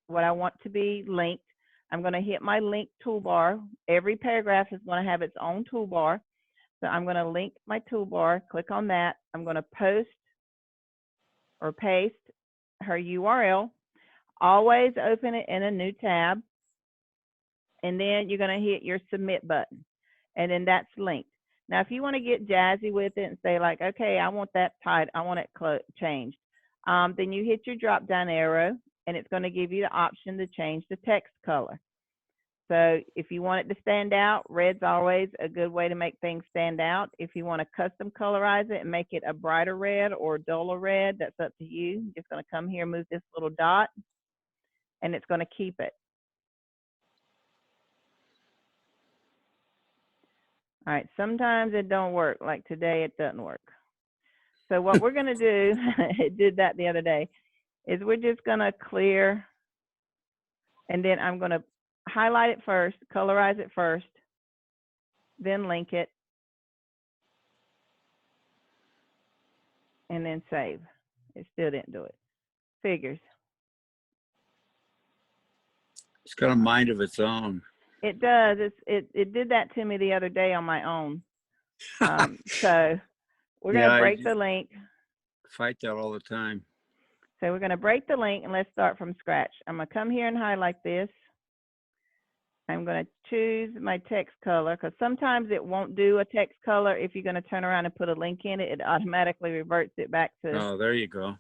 what I want to be linked. I'm going to hit my link toolbar. Every paragraph is going to have its own toolbar. So I'm going to link my toolbar, click on that. I'm going to post or paste her URL. Always open it in a new tab. And then you're going to hit your submit button. And then that's linked. Now, if you want to get jazzy with it and say like, okay, I want that title, I want it changed. Then you hit your drop down arrow and it's going to give you the option to change the text color. So if you want it to stand out, red's always a good way to make things stand out. If you want to custom colorize it and make it a brighter red or duller red, that's up to you. You're just going to come here, move this little dot, and it's going to keep it. All right, sometimes it don't work. Like today, it doesn't work. So what we're going to do, it did that the other day, is we're just going to clear, and then I'm going to highlight it first, colorize it first, then link it, and then save. It still didn't do it. Figures. It's got a mind of its own. It does. It did that to me the other day on my own. So we're going to break the link. Fight that all the time. So we're going to break the link and let's start from scratch. I'm going to come here and highlight this. I'm going to choose my text color because sometimes it won't do a text color. If you're going to turn around and put a link in it, it automatically reverts it back to. Oh, there you go.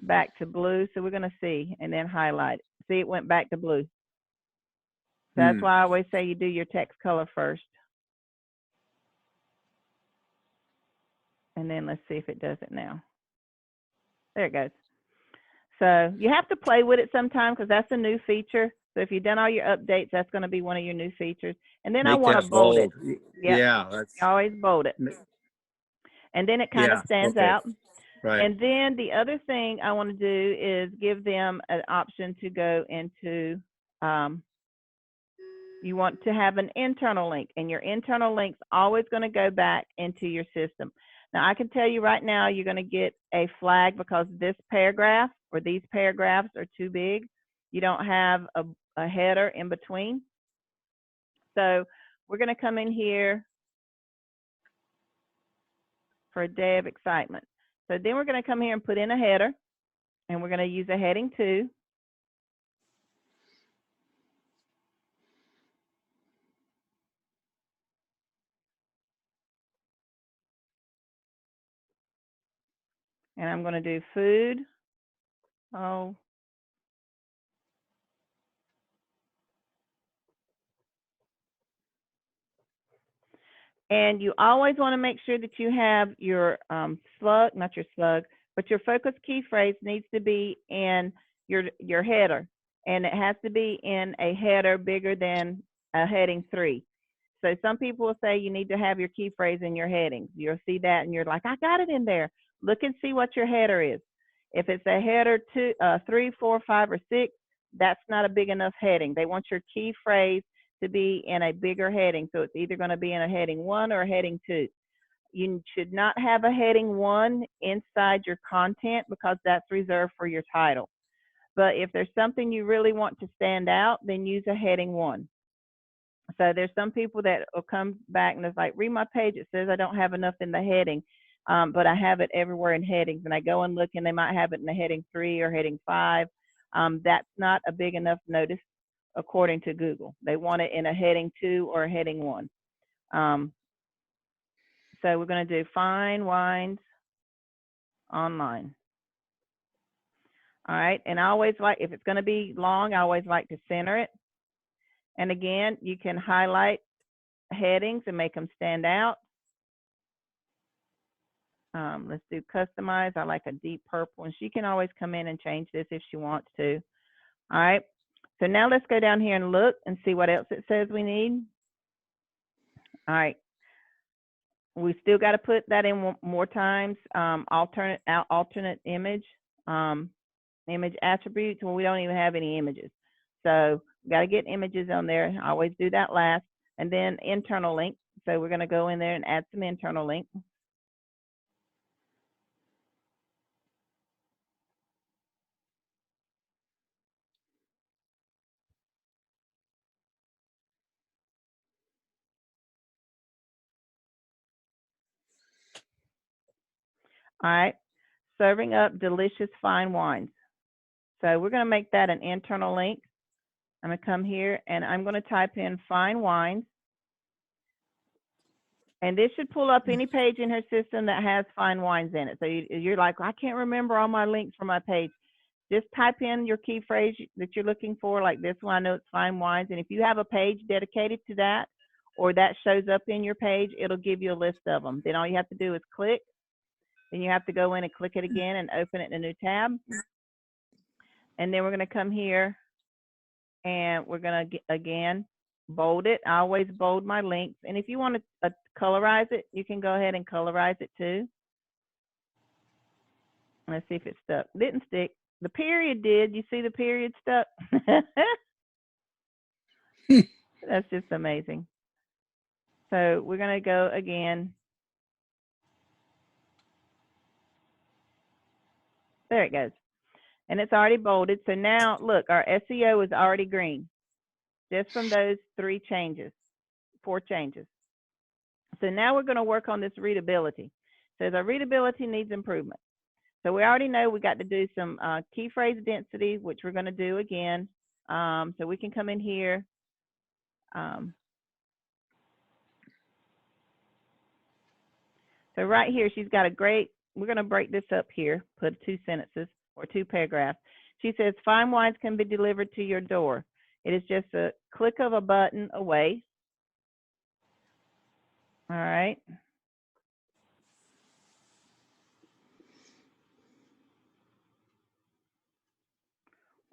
Back to blue. So we're going to see and then highlight it. See, it went back to blue. So that's why I always say you do your text color first. And then let's see if it does it now. There it goes. So you have to play with it sometime because that's a new feature. So if you've done all your updates, that's going to be one of your new features. And then I Make want to that bold it. bold. Yep. Yeah, that's You always bold it. And then it kind of yeah. stands Okay. out. Right. And then the other thing I want to do is give them an option to go into, you want to have an internal link, and your internal link's always going to go back into your system. Now, I can tell you right now, you're going to get a flag because this paragraph or these paragraphs are too big. You don't have a header in between. So we're going to come in here for a day of excitement. So then we're going to come here and put in a header, and we're going to use a heading 2. And I'm going to do food. Oh. And you always want to make sure that you have your slug, not your slug, but your focus key phrase needs to be in your header. And it has to be in a header bigger than a heading 3. So some people will say you need to have your key phrase in your headings. You'll see that and you're like, I got it in there. Look and see what your header is. If it's a header 3, 4, 5, or 6, that's not a big enough heading. They want your key phrase to be in a bigger heading. So it's either going to be in a heading 1 or a heading 2. You should not have a heading 1 inside your content because that's reserved for your title. But if there's something you really want to stand out, then use a heading 1. So there's some people that will come back and it's like, read my page. It says I don't have enough in the heading, but I have it everywhere in headings. And I go and look and they might have it in a heading 3 or heading 5. That's not a big enough notice according to Google. They want it in a heading 2 or a heading 1. So we're going to do fine wines online. All right. And I always like, if it's going to be long, I always like to center it. And again, you can highlight headings and make them stand out. Let's do customize. I like a deep purple, and she can always come in and change this if she wants to. All right. So now let's go down here and look and see what else it says we need. All right. We still got to put that in more times. Alternate image, image attributes. Well, we don't even have any images. So we got to get images on there. I always do that last. And then internal link. So we're going to go in there and add some internal link. All right, serving up delicious fine wines. So we're going to make that an internal link. I'm going to come here and I'm going to type in fine wines. And this should pull up any page in her system that has fine wines in it. So you're like, I can't remember all my links for my page. Just type in your key phrase that you're looking for, like this one. I know it's fine wines. And if you have a page dedicated to that, or that shows up in your page, it'll give you a list of them. Then all you have to do is click. Then you have to go in and click it again and open it in a new tab. And then we're going to come here and we're going to, again, bold it. I always bold my links. And if you want to colorize it, you can go ahead and colorize it too. Let's see if it stuck. Didn't stick. The period did. You see the period stuck? That's just amazing. So we're going to go again. There it goes. And it's already bolded. So now, look, our SEO is already green just from those 4 changes. So now we're going to work on this readability. So our readability needs improvement. So we already know we got to do some key phrase density, which we're going to do again. So we can come in here. So right here, she's got a great, we're going to break this up here, put 2 sentences or 2 paragraphs. She says, fine wines can be delivered to your door. It is just a click of a button away. All right.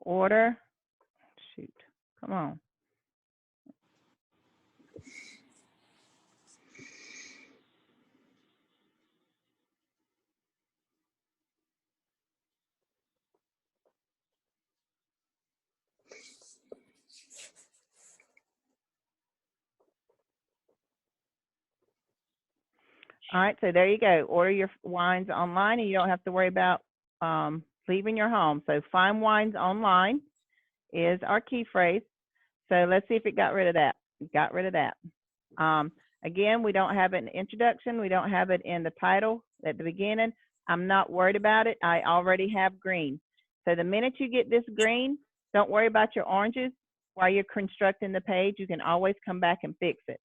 order. Shoot, come on. All right, so there you go. Order your wines online, and you don't have to worry about leaving your home. So find wines online is our key phrase. So let's see if it got rid of that. It got rid of that. Again, we don't have an introduction. We don't have it in the title at the beginning. I'm not worried about it. I already have green. So the minute you get this green, don't worry about your oranges. While you're constructing the page, you can always come back and fix it.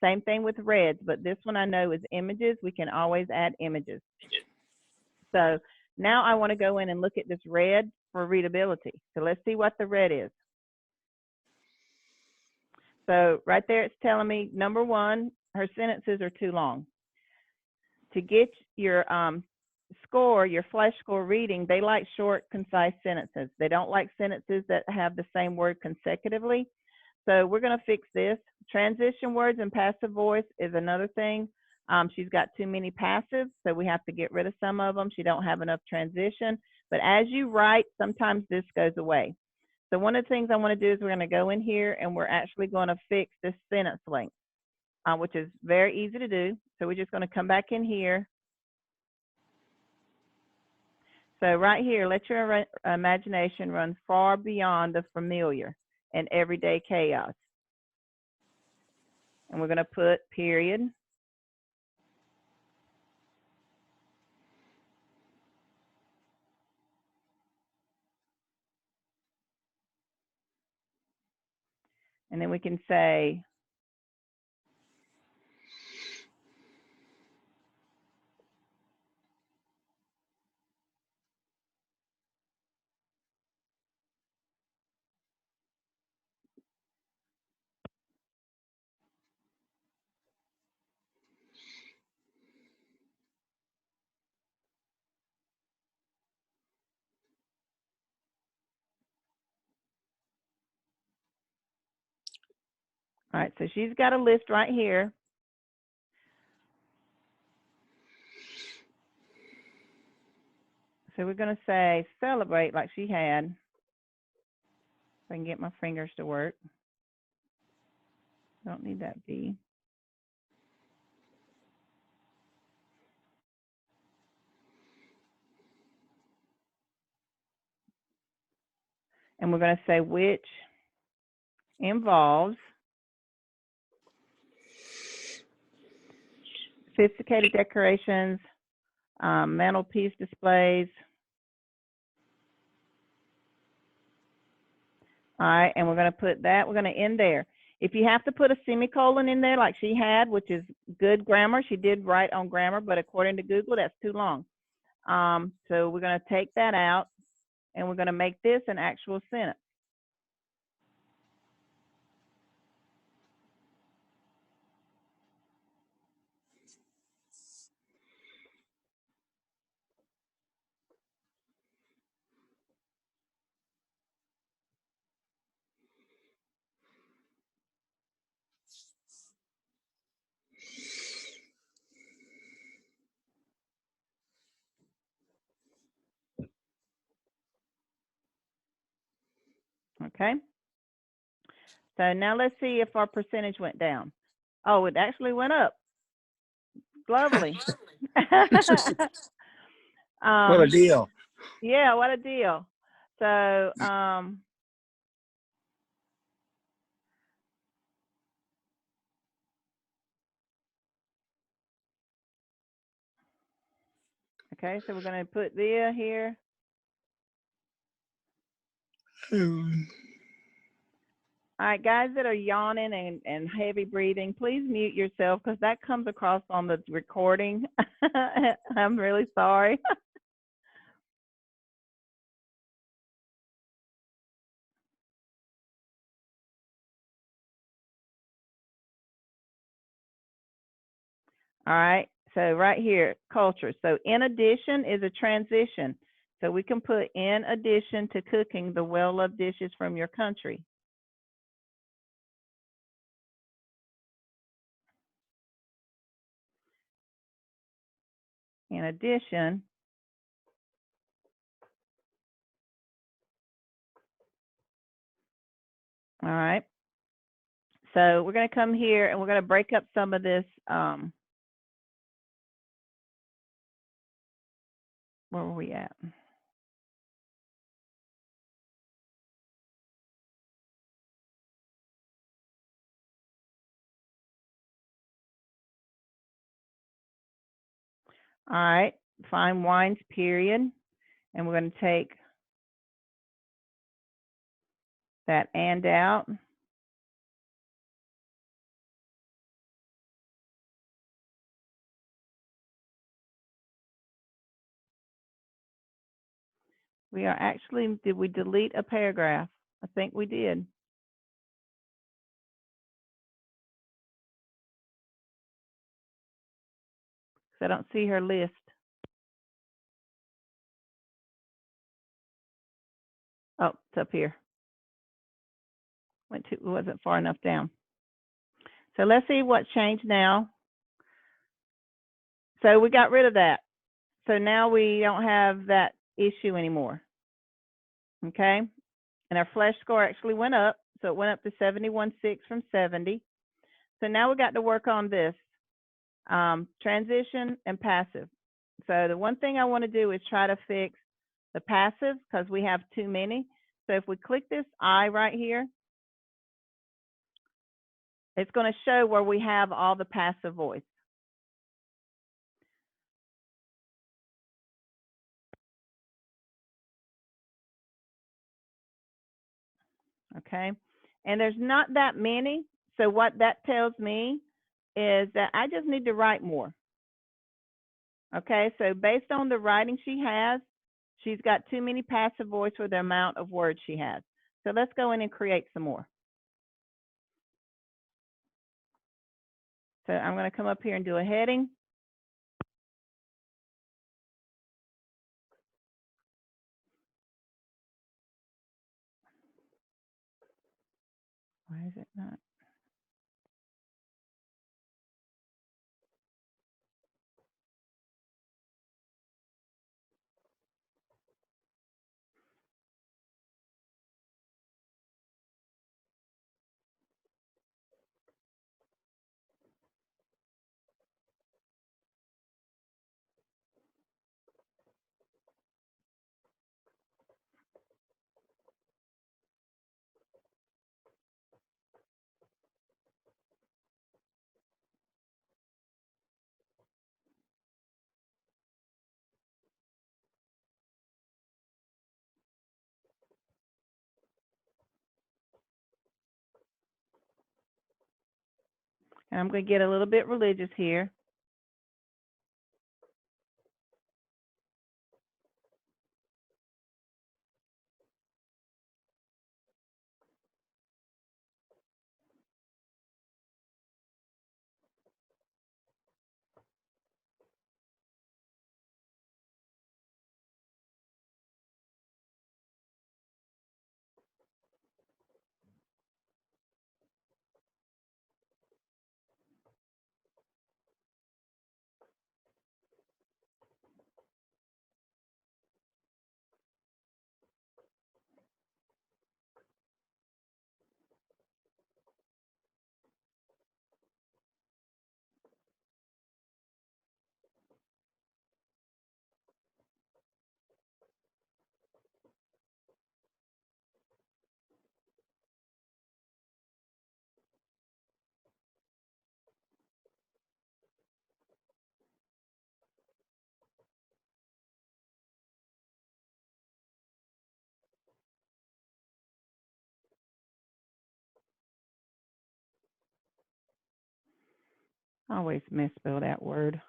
Same thing with reds, but this one I know is images. We can always add images. So now I want to go in and look at this red for readability. So let's see what the red is. So right there, it's telling me, number one, her sentences are too long. To get your score, your flash score reading, they like short, concise sentences. They don't like sentences that have the same word consecutively. So we're going to fix this. Transition words and passive voice is another thing. She's got too many passives, so we have to get rid of some of them. She don't have enough transition. But as you write, sometimes this goes away. So one of the things I want to do is we're going to go in here and we're actually going to fix this sentence length, which is very easy to do. So we're just going to come back in here. So right here, let your imagination run far beyond the familiar and everyday chaos. And we're going to put period. And then we can say, all right, so she's got a list right here. So we're going to say celebrate like she had. If I can get my fingers to work. Don't need that B. And we're going to say which involves sophisticated decorations, mantelpiece displays. All right, and we're going to put that, we're going to end there. If you have to put a semicolon in there like she had, which is good grammar, she did write on grammar, but according to Google, that's too long. So we're going to take that out, and we're going to make this an actual sentence. Okay. So now let's see if our percentage went down. Oh, it actually went up. Lovely. What a deal. Yeah, what a deal. So, okay, so we're going to put Via here. All right, guys that are yawning and heavy breathing, please mute yourself because that comes across on the recording. I'm really sorry. All right, so right here, culture. So in addition is a transition. So we can put, in addition to cooking the well-loved dishes from your country. In addition, all right. So we're going to come here and we're going to break up some of this. Where were we at? All right, find wines, period. And we're going to take that and out. We are actually, did we delete a paragraph? I think we did. I don't see her list. Oh, it's up here. Wasn't far enough down. So let's see what changed now. So we got rid of that. So now we don't have that issue anymore. Okay. And our flesh score actually went up. So it went up to 71.6 from 70. So now we got to work on this, transition and passive. So the one thing I want to do is try to fix the passive because we have too many. So if we click this I right here, it's going to show where we have all the passive voice. Okay. And there's not that many. So what that tells me is that I just need to write more. Okay. So based on the writing she has, she's got too many passive voice for the amount of words she has. So let's go in and create some more. So I'm going to come up here and do a heading. Why is it not? And I'm going to get a little bit religious here. I always misspell that word.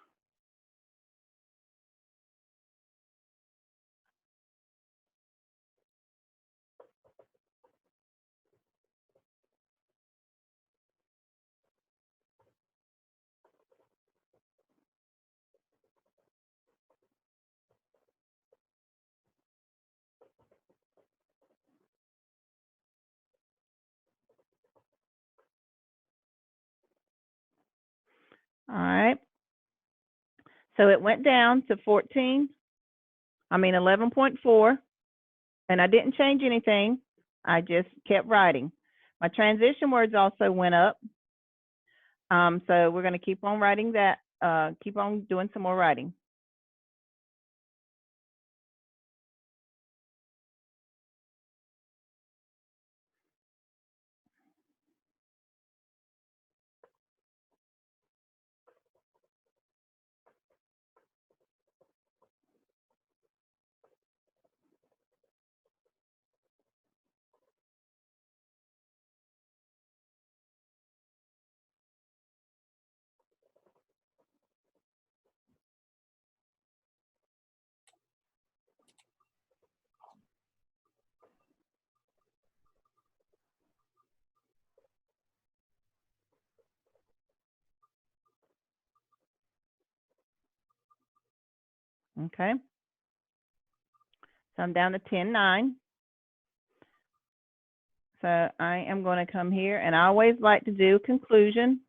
All right. So it went down to 11.4, and I didn't change anything. I just kept writing. My transition words also went up. So we're going to keep on writing that, keep on doing some more writing. Okay. So I'm down to 10.9. So I am going to come here, and I always like to do conclusion.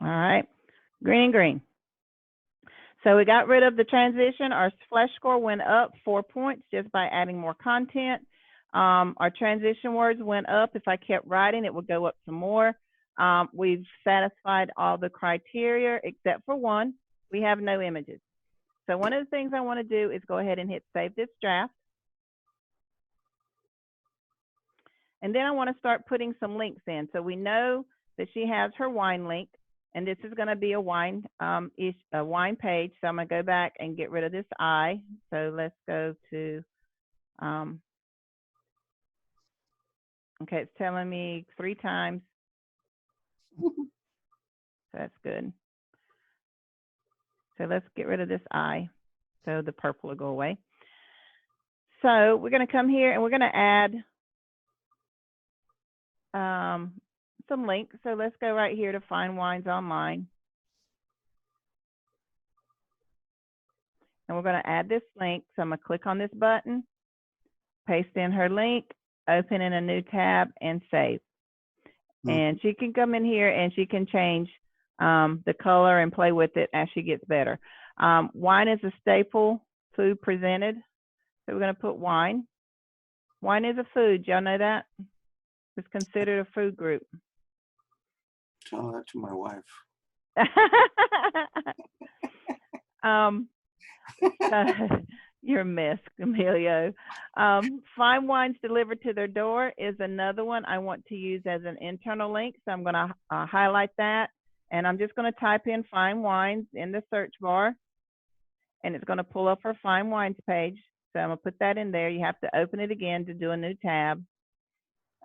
All right, green and green. So we got rid of the transition. Our flash score went up 4 points just by adding more content. Our transition words went up. If I kept writing, it would go up some more. We've satisfied all the criteria except for one. We have no images. So one of the things I want to do is go ahead and hit save this draft. And then I want to start putting some links in. So we know that she has her wine link, and this is going to be a wine page. So I'm going to go back and get rid of this I. So let's go to, okay, it's telling me 3 times. So that's good. So let's get rid of this I. So the purple will go away. So we're going to come here and we're going to add some links. So let's go right here to find wines online. And we're going to add this link. So I'm going to click on this button, paste in her link, open in a new tab, and save. And she can come in here and she can change the color and play with it as she gets better. Wine is a staple food presented. So we're going to put wine. Wine is a food. Y'all know that? It's considered a food group. Tell that to my wife. So, you're a mess, Emilio. Fine wines delivered to their door is another one I want to use as an internal link. So I'm going to highlight that. And I'm just going to type in fine wines in the search bar. And it's going to pull up our fine wines page. So I'm going to put that in there. You have to open it again to do a new tab.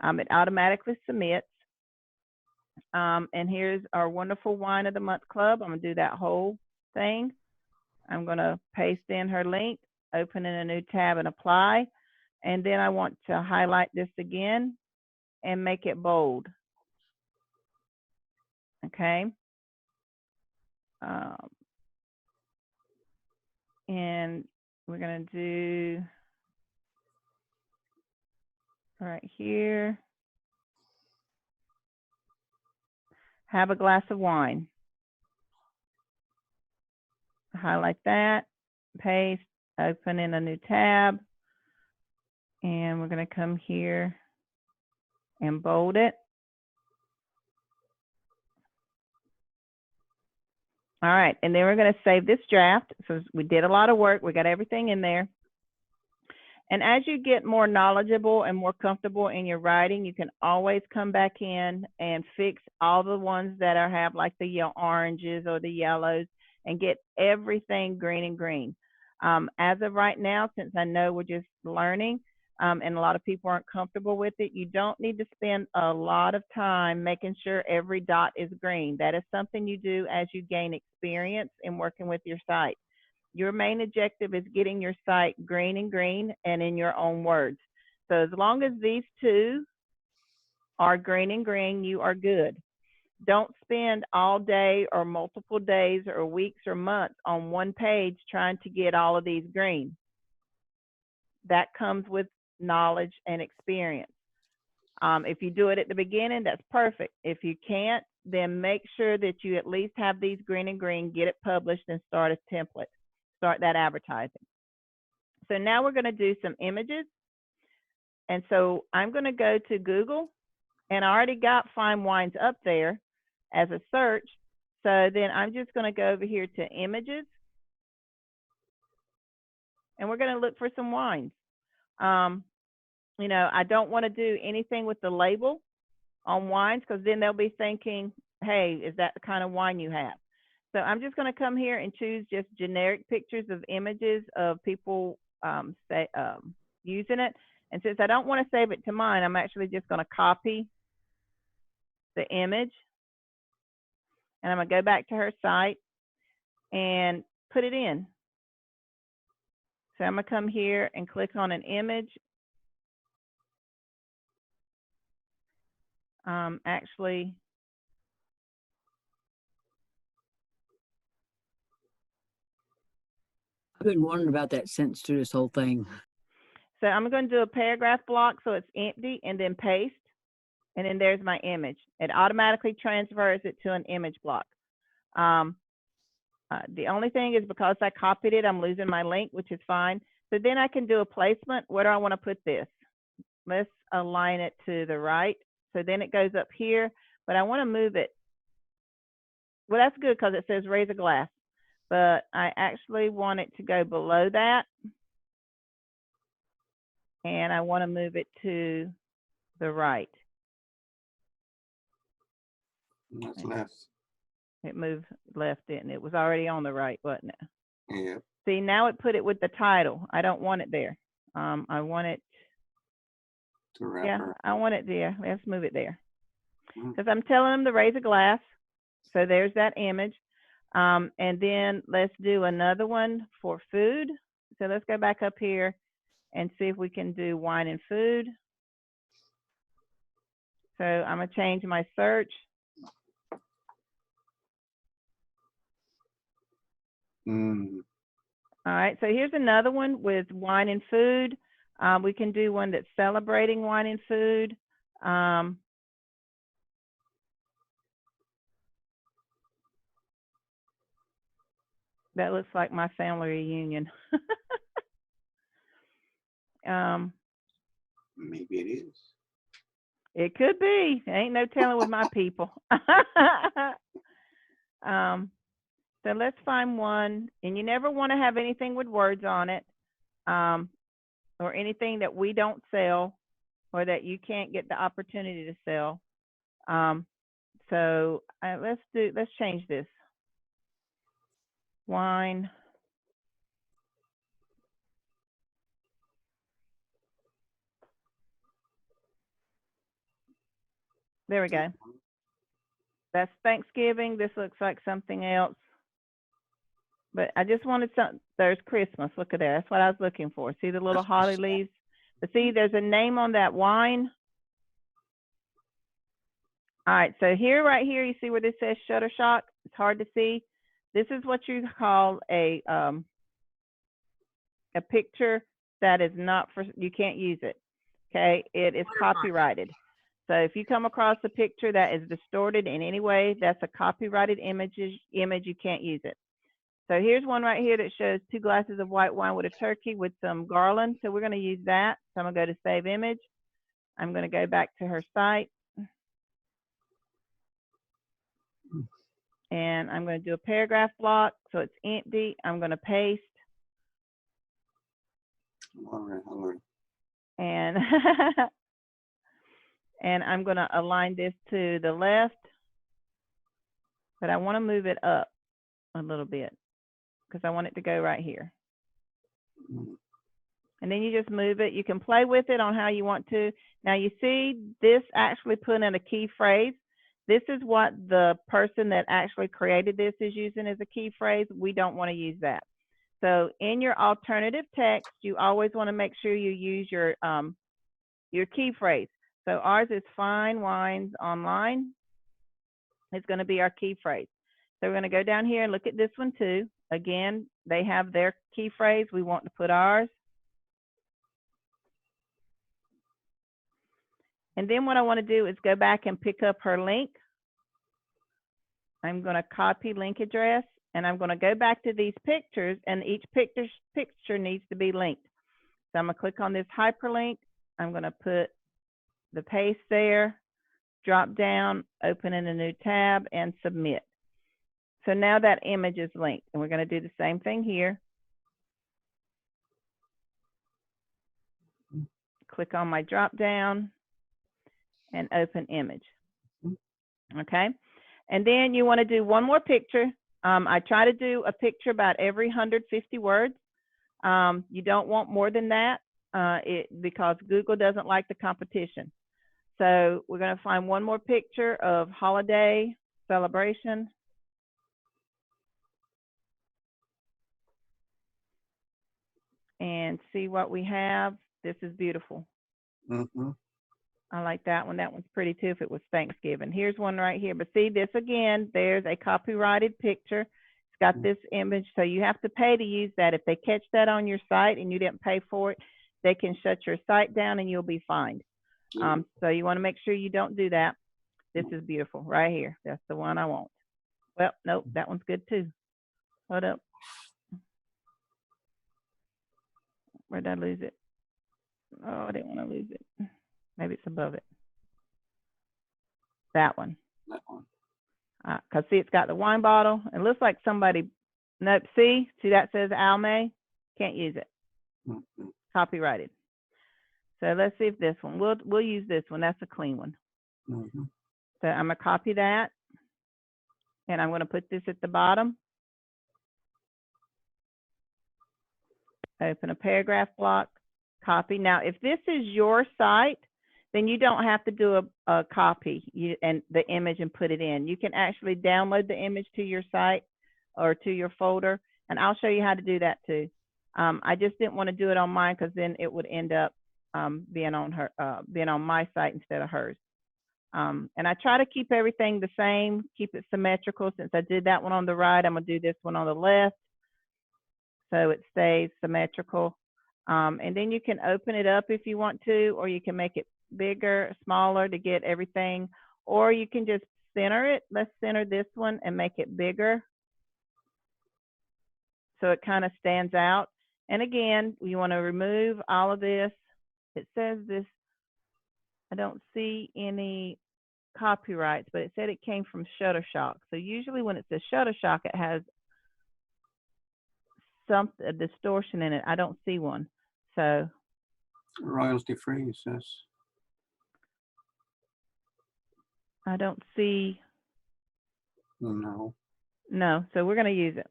It automatically submits. And here's our wonderful wine of the month club. I'm going to do that whole thing. I'm going to paste in her link, open in a new tab and apply. And then I want to highlight this again and make it bold. Okay. And we're going to do right here. Have a glass of wine. Highlight that, paste, open in a new tab. And we're going to come here and bold it. All right, and then we're going to save this draft. So we did a lot of work. We got everything in there. And as you get more knowledgeable and more comfortable in your writing, you can always come back in and fix all the ones that have like the oranges or the yellows and get everything green and green. As of right now, since I know we're just learning and a lot of people aren't comfortable with it, you don't need to spend a lot of time making sure every dot is green. That is something you do as you gain experience in working with your site. Your main objective is getting your site green and in your own words. So as long as these two are green and green, you are good. Don't spend all day or multiple days or weeks or months on one page trying to get all of these green. That comes with knowledge and experience. If you do it at the beginning, that's perfect. If you can't, then make sure that you at least have these green and green, get it published and start a template. Start that advertising. So now we're going to do some images. And so I'm going to go to Google, and I already got fine wines up there as a search. So then I'm just going to go over here to images, and we're going to look for some wines. You know, I don't want to do anything with the label on wines because then they'll be thinking, hey, is that the kind of wine you have? So I'm just going to come here and choose just generic pictures of images of people using it. And since I don't want to save it to mine, I'm actually just going to copy the image. And I'm going to go back to her site and put it in. So I'm going to come here and click on an image. Actually, I've been wondering about that since through this whole thing. so I'm going to do a paragraph block so it's empty and then paste. And then there's my image. It automatically transfers it to an image block. The only thing is because I copied it, I'm losing my link, which is fine. So then I can do a placement. Where do I want to put this? Let's align it to the right. So then it goes up here, but I want to move it. Well, that's good because it says raise a glass, but I actually want it to go below that. And I want to move it to the right. That's left. It moved left, didn't it? It was already on the right, wasn't it? Yeah. See, now it put it with the title. I don't want it there. I want it, To wrap yeah, her. I want it there. Let's move it there. Mm. Because I'm telling them to raise a glass. So there's that image. And then let's do another one for food. So let's go back up here and see if we can do wine and food. So I'm going to change my search. Mm. All right, so here's another one with wine and food. We can do one that's celebrating wine and food. That looks like my family reunion. Maybe it is. It could be. Ain't no telling with my people. So let's find one, and you never want to have anything with words on it, or anything that we don't sell or that you can't get the opportunity to sell. So let's change this. Wine. There we go. That's Thanksgiving. This looks like something else. But I just wanted some, there's Christmas. Look at there. That's what I was looking for. See the little holly leaves? But see, there's a name on that wine. All right, so here, right here, you see where this says Shutterstock? It's hard to see. This is what you call a picture that is not for, you can't use it, okay? It is copyrighted. So if you come across a picture that is distorted in any way, that's a copyrighted image, you can't use it. So here's one right here that shows 2 glasses of white wine with a turkey with some garland. So we're going to use that. So I'm going to go to Save Image. I'm going to go back to her site. And I'm going to do a paragraph block. So it's empty. I'm going to paste. All right. And, and I'm going to align this to the left. But I want to move it up a little bit, because I want it to go right here. And then you just move it. You can play with it on how you want to. Now you see this actually put in a key phrase. This is what the person that actually created this is using as a key phrase. We don't want to use that. So in your alternative text, you always want to make sure you use your key phrase. So ours is Fine Wines Online. It's going to be our key phrase. So we're going to go down here and look at this one too. Again, they have their key phrase. We want to put ours. And then what I want to do is go back and pick up her link. I'm going to copy link address, and I'm going to go back to these pictures, and each picture needs to be linked. So I'm going to click on this hyperlink. I'm going to put the paste there, drop down, open in a new tab, and submit. So now that image is linked, and we're going to do the same thing here. Click on my drop down and open image. Okay, and then you want to do one more picture. I try to do a picture about every 150 words. You don't want more than that because Google doesn't like the competition. So we're going to find one more picture of holiday celebration. And see what we have. This is beautiful. I like that one. That one's pretty too if it was Thanksgiving. Here's one right here. But see this again, there's a copyrighted picture. It's got this image. So you have to pay to use that. If they catch that on your site and you didn't pay for it, they can shut your site down and you'll be fined. So you want to make sure you don't do that. This is beautiful right here. That's the one I want. Well, nope, that one's good too. Hold up. Where did I lose it? Oh, I didn't want to lose it. Maybe it's above it. That one. That one. Because see, it's got the wine bottle. It looks like somebody, nope, see that says Almay? Can't use it. Copyrighted. So let's see if this one, we'll use this one. That's a clean one. So I'm going to copy that. And I'm going to put this at the bottom. Open a paragraph block, copy. Now, if this is your site, then you don't have to do a copy and the image and put it in. You can actually download the image to your site or to your folder, and I'll show you how to do that too. I just didn't want to do it on mine because then it would end up being on my site instead of hers. And I try to keep everything the same, keep it symmetrical. Since I did that one on the right, I'm gonna do this one on the left. So it stays symmetrical. And then you can open it up if you want to, or you can make it bigger, smaller to get everything, or you can just center it. Let's center this one and make it bigger so it kind of stands out. And again, you want to remove all of this. It says this, I don't see any copyrights, but it said it came from Shutterstock. So usually when it says Shutterstock, it has a distortion in it. I don't see one. So Royalty free, it says. I don't see, No. no. So we're going to use it.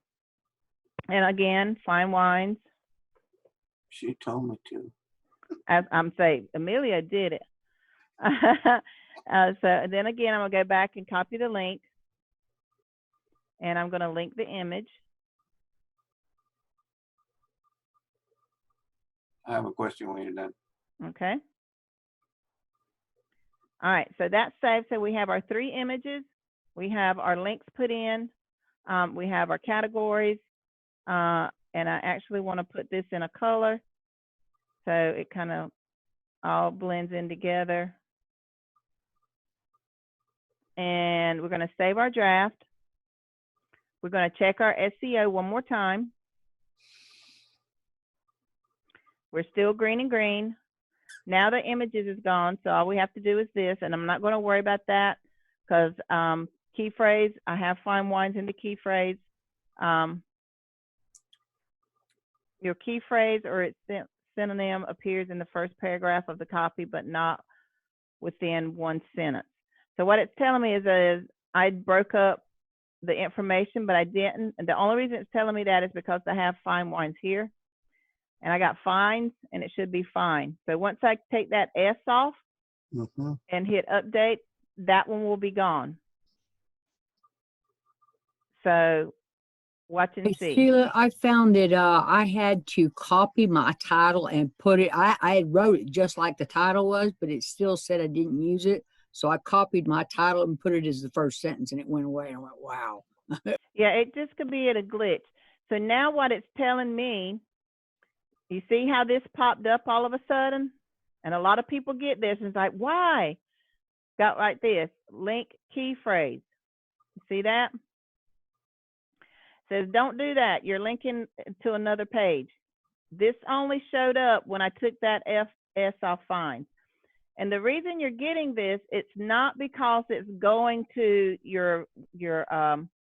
And again, fine wines. She told me to. As I'm saying, Amelia did it. So then again, I'm going to go back and copy the link. And I'm going to link the image. I have a question when you're done. Okay. All right, so that's saved. So we have our 3 images. We have our links put in. We have our categories. And I actually want to put this in a color so it kind of all blends in together. And we're going to save our draft. We're going to check our SEO one more time. We're still green and green. Now the images is gone, so all we have to do is this, and I'm not going to worry about that because key phrase, I have fine wines in the key phrase. Your key phrase or its synonym appears in the first paragraph of the copy, but not within one sentence. So what it's telling me is I broke up the information, but I didn't. And the only reason it's telling me that is because I have fine wines here. And I got fines, and it should be fine. So once I take that S off and hit update, that one will be gone. So watch and Hey, see. Sheila, I found that I had to copy my title and put it, I had wrote it just like the title was, but it still said I didn't use it. So I copied my title and put it as the first sentence, and it went away. And I went, wow. Yeah, it just could be at a glitch. So now what it's telling me, you see how this popped up all of a sudden? And a lot of people get this and it's like, why? Got like this, link key phrase. You see that? It says, don't do that. You're linking to another page. This only showed up when I took that S off fine. And the reason you're getting this, it's not because it's going to your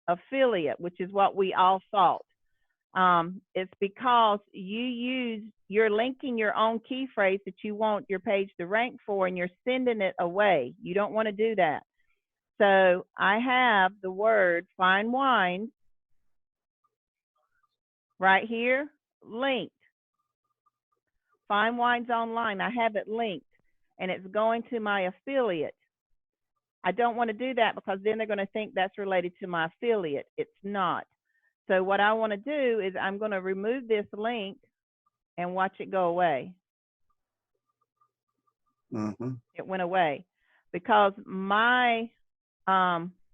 affiliate, which is what we all thought. It's because you're linking your own key phrase that you want your page to rank for, and you're sending it away. You don't want to do that. So I have the word fine wines right here, linked. Fine Wines Online, I have it linked, and it's going to my affiliate. I don't want to do that because then they're going to think that's related to my affiliate. It's not. So what I want to do is I'm going to remove this link and watch it go away. It went away because my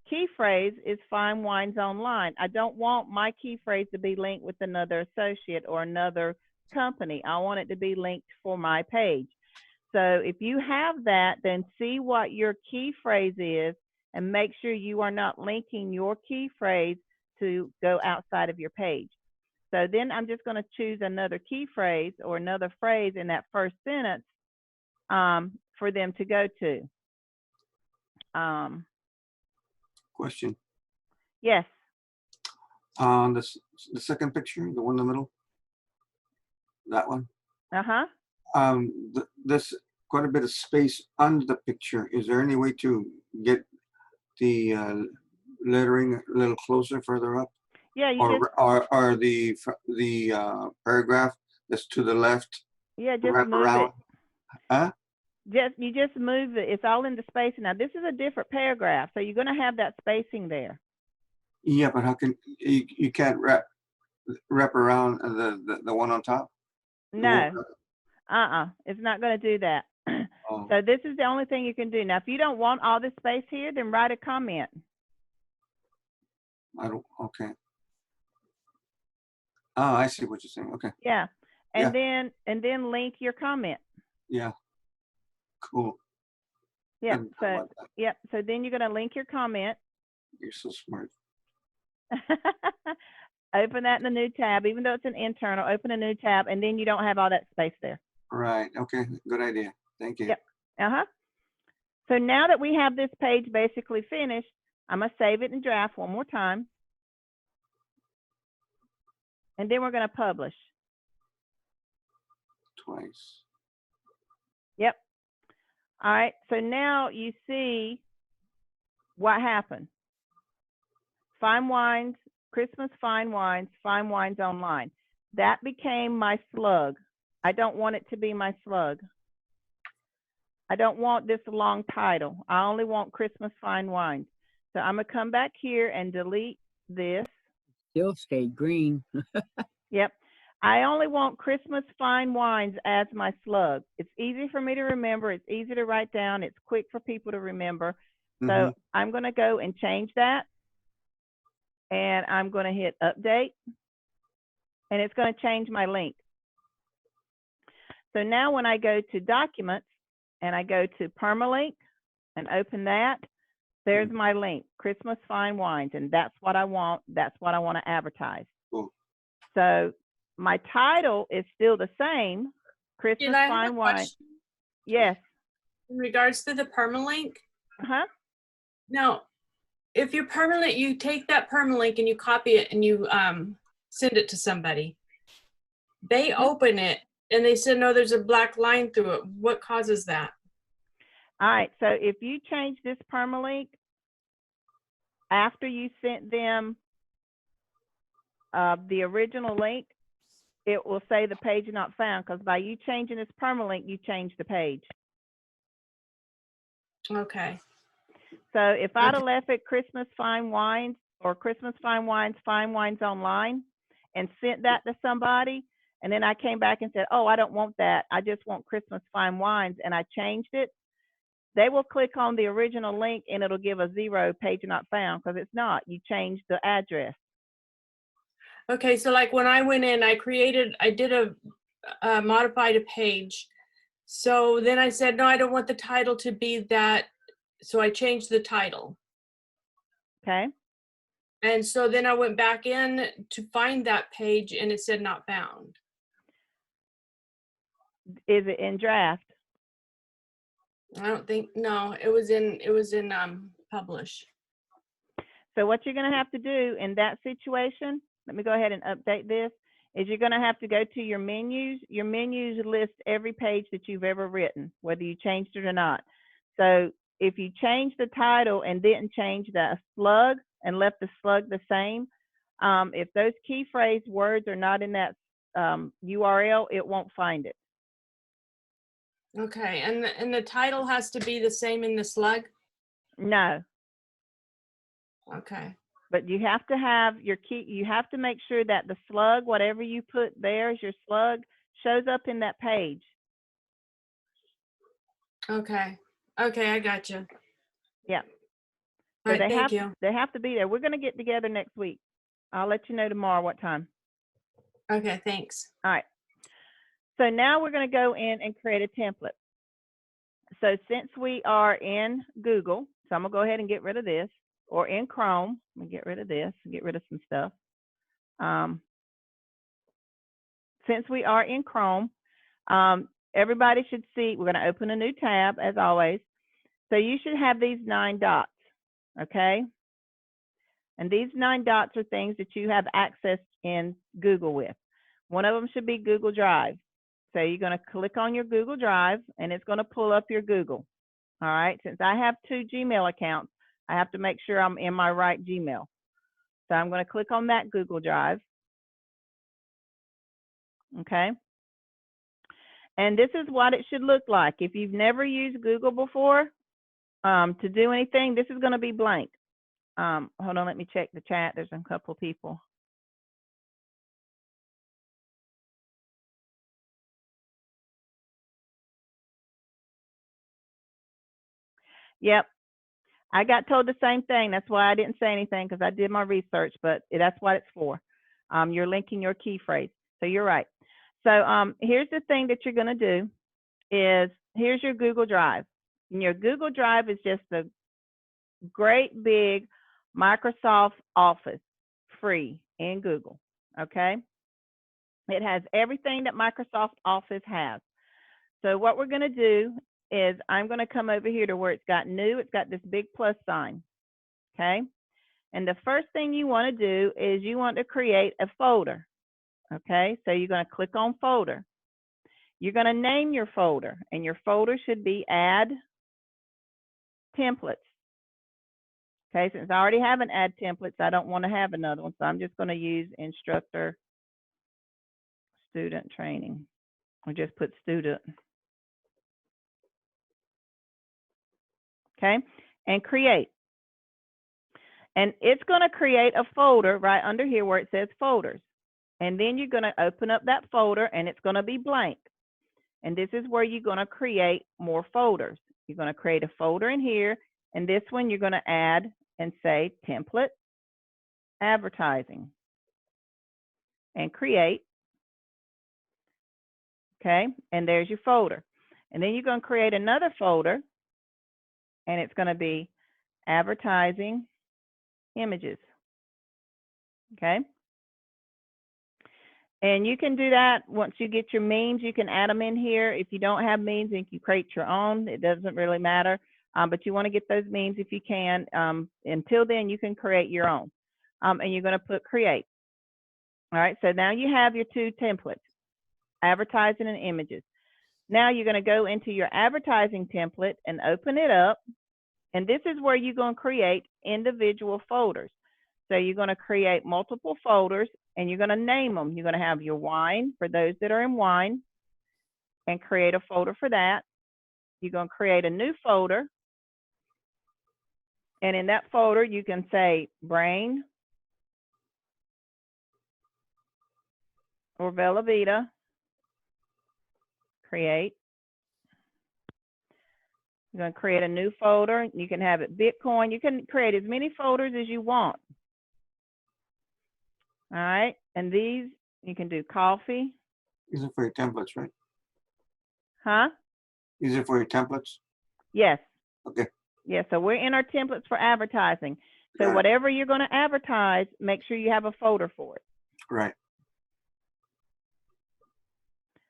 key phrase is Fine Wines Online. I don't want my key phrase to be linked with another associate or another company. I want it to be linked for my page. So if you have that, then see what your key phrase is and make sure you are not linking your key phrase to go outside of your page. So then I'm just going to choose another key phrase or another phrase in that first sentence for them to go to. Question. Yes. On the second picture, the one in the middle, that one. There's quite a bit of space under the picture. Is there any way to get the lettering a little closer, further up? Yeah, you or the paragraph that's to the left. Yeah, just wrap move around. it. Huh? You just move it. It's all in the spacing. Now this is a different paragraph, so you're going to have that spacing there. Yeah, but how can you can't wrap around the one on top? No. It's not going to do that. Oh. So this is the only thing you can do. Now, if you don't want all this space here, then write a comment. I don't. Okay. Oh, I see what you're saying. Okay. Yeah, and then link your comment. Yeah. Cool. Yeah. So So then you're going to link your comment. You're so smart. Open that in a new tab, even though it's an internal. Open a new tab, and then you don't have all that space there. Right. Okay. Good idea. Thank you. Yep. So now that we have this page basically finished, I'm going to save it in draft one more time. And then we're going to publish. Twice. Yep. All right. So now you see what happened. Fine wines, Christmas fine wines online. That became my slug. I don't want it to be my slug. I don't want this long title. I only want Christmas fine wines. So I'm going to come back here and delete this. Still stayed green. Yep. I only want Christmas fine wines as my slug. It's easy for me to remember. It's easy to write down. It's quick for people to remember. So I'm going to go and change that. And I'm going to hit update. And it's going to change my link. So now when I go to documents and I go to permalink and open that, there's my link, Christmas fine wines. And that's what I want. That's what I want to advertise. Cool. So my title is still the same, Christmas Did I have fine a wine. question Yes. in regards to the permalink? Uh-huh. Now, if you're permalink, you take that permalink and you copy it and you send it to somebody. They open it and they said, no, there's a black line through it. What causes that? All right. So if you change this permalink after you sent them the original link, it will say the page not found, because by you changing this permalink, you change the page. Okay. So if I'd have left it Christmas fine wines or Christmas fine wines online and sent that to somebody, and then I came back and said, oh, I don't want that. I just want Christmas fine wines, and I changed it, they will click on the original link and it'll give a 0 page not found, because it's not. You changed the address. Okay, so like when I went in, I did a modified a page. So then I said, no, I don't want the title to be that. So I changed the title. Okay. And so then I went back in to find that page and it said not found. Is it in draft? I don't think, no, it was in publish. So what you're going to have to do in that situation, let me go ahead and update this, is you're going to have to go to your menus. Your menus list every page that you've ever written, whether you changed it or not. So if you change the title and didn't change the slug and left the slug the same, if those key phrase words are not in that URL, it won't find it. Okay, and the title has to be the same in the slug? No. Okay. But you have to have your key, you have to make sure that the slug, whatever you put there as your slug, shows up in that page. Okay. Okay, I got you. Yeah. All So right, thank you. they have to be there. We're going to get together next week. I'll let you know tomorrow what time. Okay, thanks. All right. So now we're going to go in and create a template. So since we are in Google, so I'm going to go ahead and get rid of this, or in Chrome, let me get rid of this, get rid of some stuff. Since we are in Chrome, everybody should see, we're going to open a new tab as always. So you should have these 9 dots, okay? And these 9 dots are things that you have access in Google with. One of them should be Google Drive. So you're going to click on your Google Drive and it's going to pull up your Google. All right, since I have 2 Gmail accounts, I have to make sure I'm in my right Gmail. So I'm going to click on that Google Drive. Okay. And this is what it should look like. If you've never used Google before to do anything, this is going to be blank. Hold on, let me check the chat. There's a couple people. Yep. I got told the same thing. That's why I didn't say anything, because I did my research, but that's what it's for. You're linking your key phrase. So you're right. So here's the thing that you're going to do is, here's your Google Drive. And your Google Drive is just a great big Microsoft Office, free in Google, okay? It has everything that Microsoft Office has. So what we're going to do is I'm going to come over here to where it's got new. It's got this big plus sign. Okay. And the first thing you want to do is you want to create a folder. Okay. So you're going to click on folder. You're going to name your folder, and your folder should be add templates. Okay. Since I already have an add templates, I don't want to have another one. So I'm just going to use instructor student training. Or just put student. Okay. And create. And it's going to create a folder right under here where it says folders. And then you're going to open up that folder, and it's going to be blank. And this is where you're going to create more folders. You're going to create a folder in here, and this one you're going to add and say template advertising and create. Okay, and there's your folder. And then you're going to create another folder, and it's going to be advertising images. Okay. And you can do that once you get your memes. You can add them in here. If you don't have memes, you can create your own. It doesn't really matter. But you want to get those memes if you can. Until then, you can create your own. And you're going to put create. All right. So now you have your two templates, advertising and images. Now you're going to go into your advertising template and open it up. And this is where you're going to create individual folders. So you're going to create multiple folders, and you're going to name them. You're going to have your wine for those that are in wine, and create a folder for that. You're going to create a new folder. And in that folder, you can say brain or Bella Vita. Create. You're going to create a new folder. You can have it Bitcoin. You can create as many folders as you want. All right. And these, you can do coffee. These are for your templates, right? Huh? These are for your templates? Yes. Okay. Yeah, so we're in our templates for advertising. So Got it. whatever you're going to advertise, make sure you have a folder for it. Right.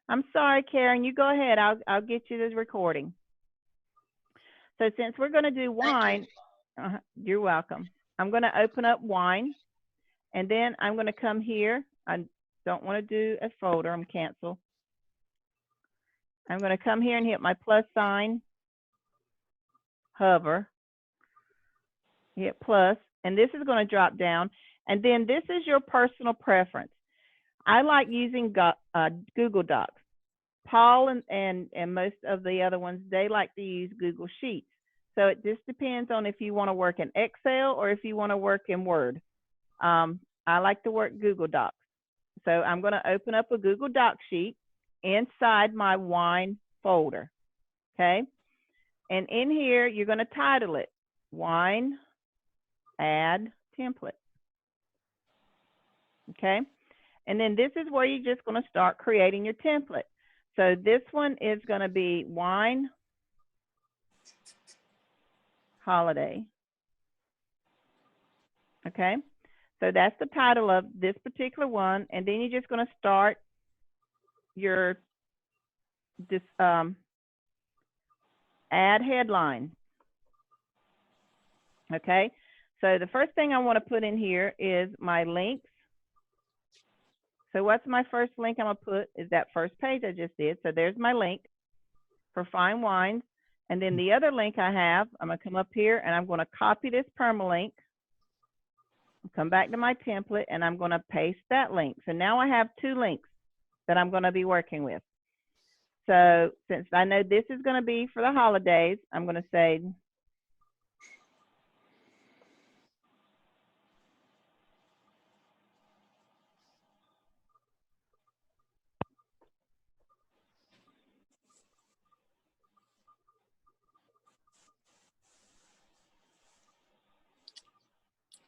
I'm sorry, Karen, you go ahead. I'll get you this recording. So since we're going to do wine, you're welcome. I'm going to open up wine, and then I'm going to come here. I don't want to do a folder. I'm cancel. I'm going to come here and hit my plus sign, hover, hit plus, and this is going to drop down. And then this is your personal preference. I like using Google Docs. Paul and most of the other ones, they like to use Google Sheets. So it just depends on if you want to work in Excel or if you want to work in Word. I like to work Google Docs. So I'm going to open up a Google Doc sheet inside my wine folder. Okay. And in here, you're going to title it wine add template. Okay. And then this is where you're just going to start creating your template. So this one is going to be wine holiday. Okay. So that's the title of this particular one. And then you're just going to start your add headline. Okay. So the first thing I want to put in here is my links. So what's my first link I'm going to put is that first page I just did. So there's my link for fine wines. And then the other link I have, I'm going to come up here and I'm going to copy this permalink. Come back to my template and I'm going to paste that link. So now I have two links that I'm going to be working with. So since I know this is going to be for the holidays, I'm going to say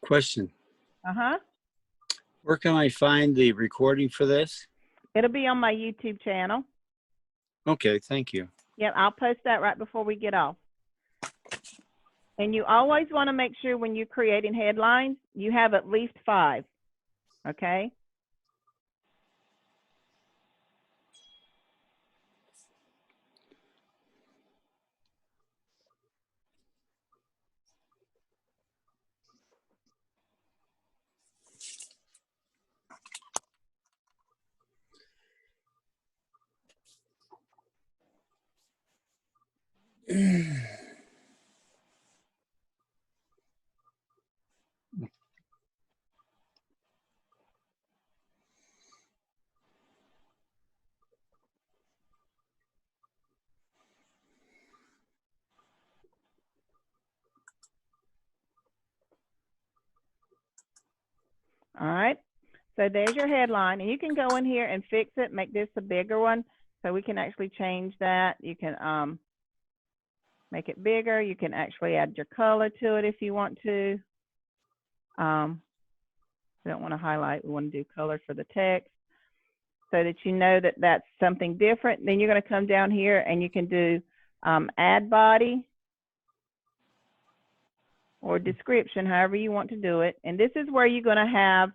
Question. Where can I find the recording for this? It'll be on my YouTube channel. Okay, thank you. Yep, I'll post that right before we get off. And you always want to make sure when you're creating headlines, you have at least 5, okay? All right. So there's your headline, and you can go in here and fix it, make this a bigger one. So we can actually change that. You can make it bigger. You can actually add your color to it if you want to. We don't want to highlight. We want to do color for the text so that you know that that's something different. Then you're going to come down here and you can do add body or description, however you want to do it. And this is where you're going to have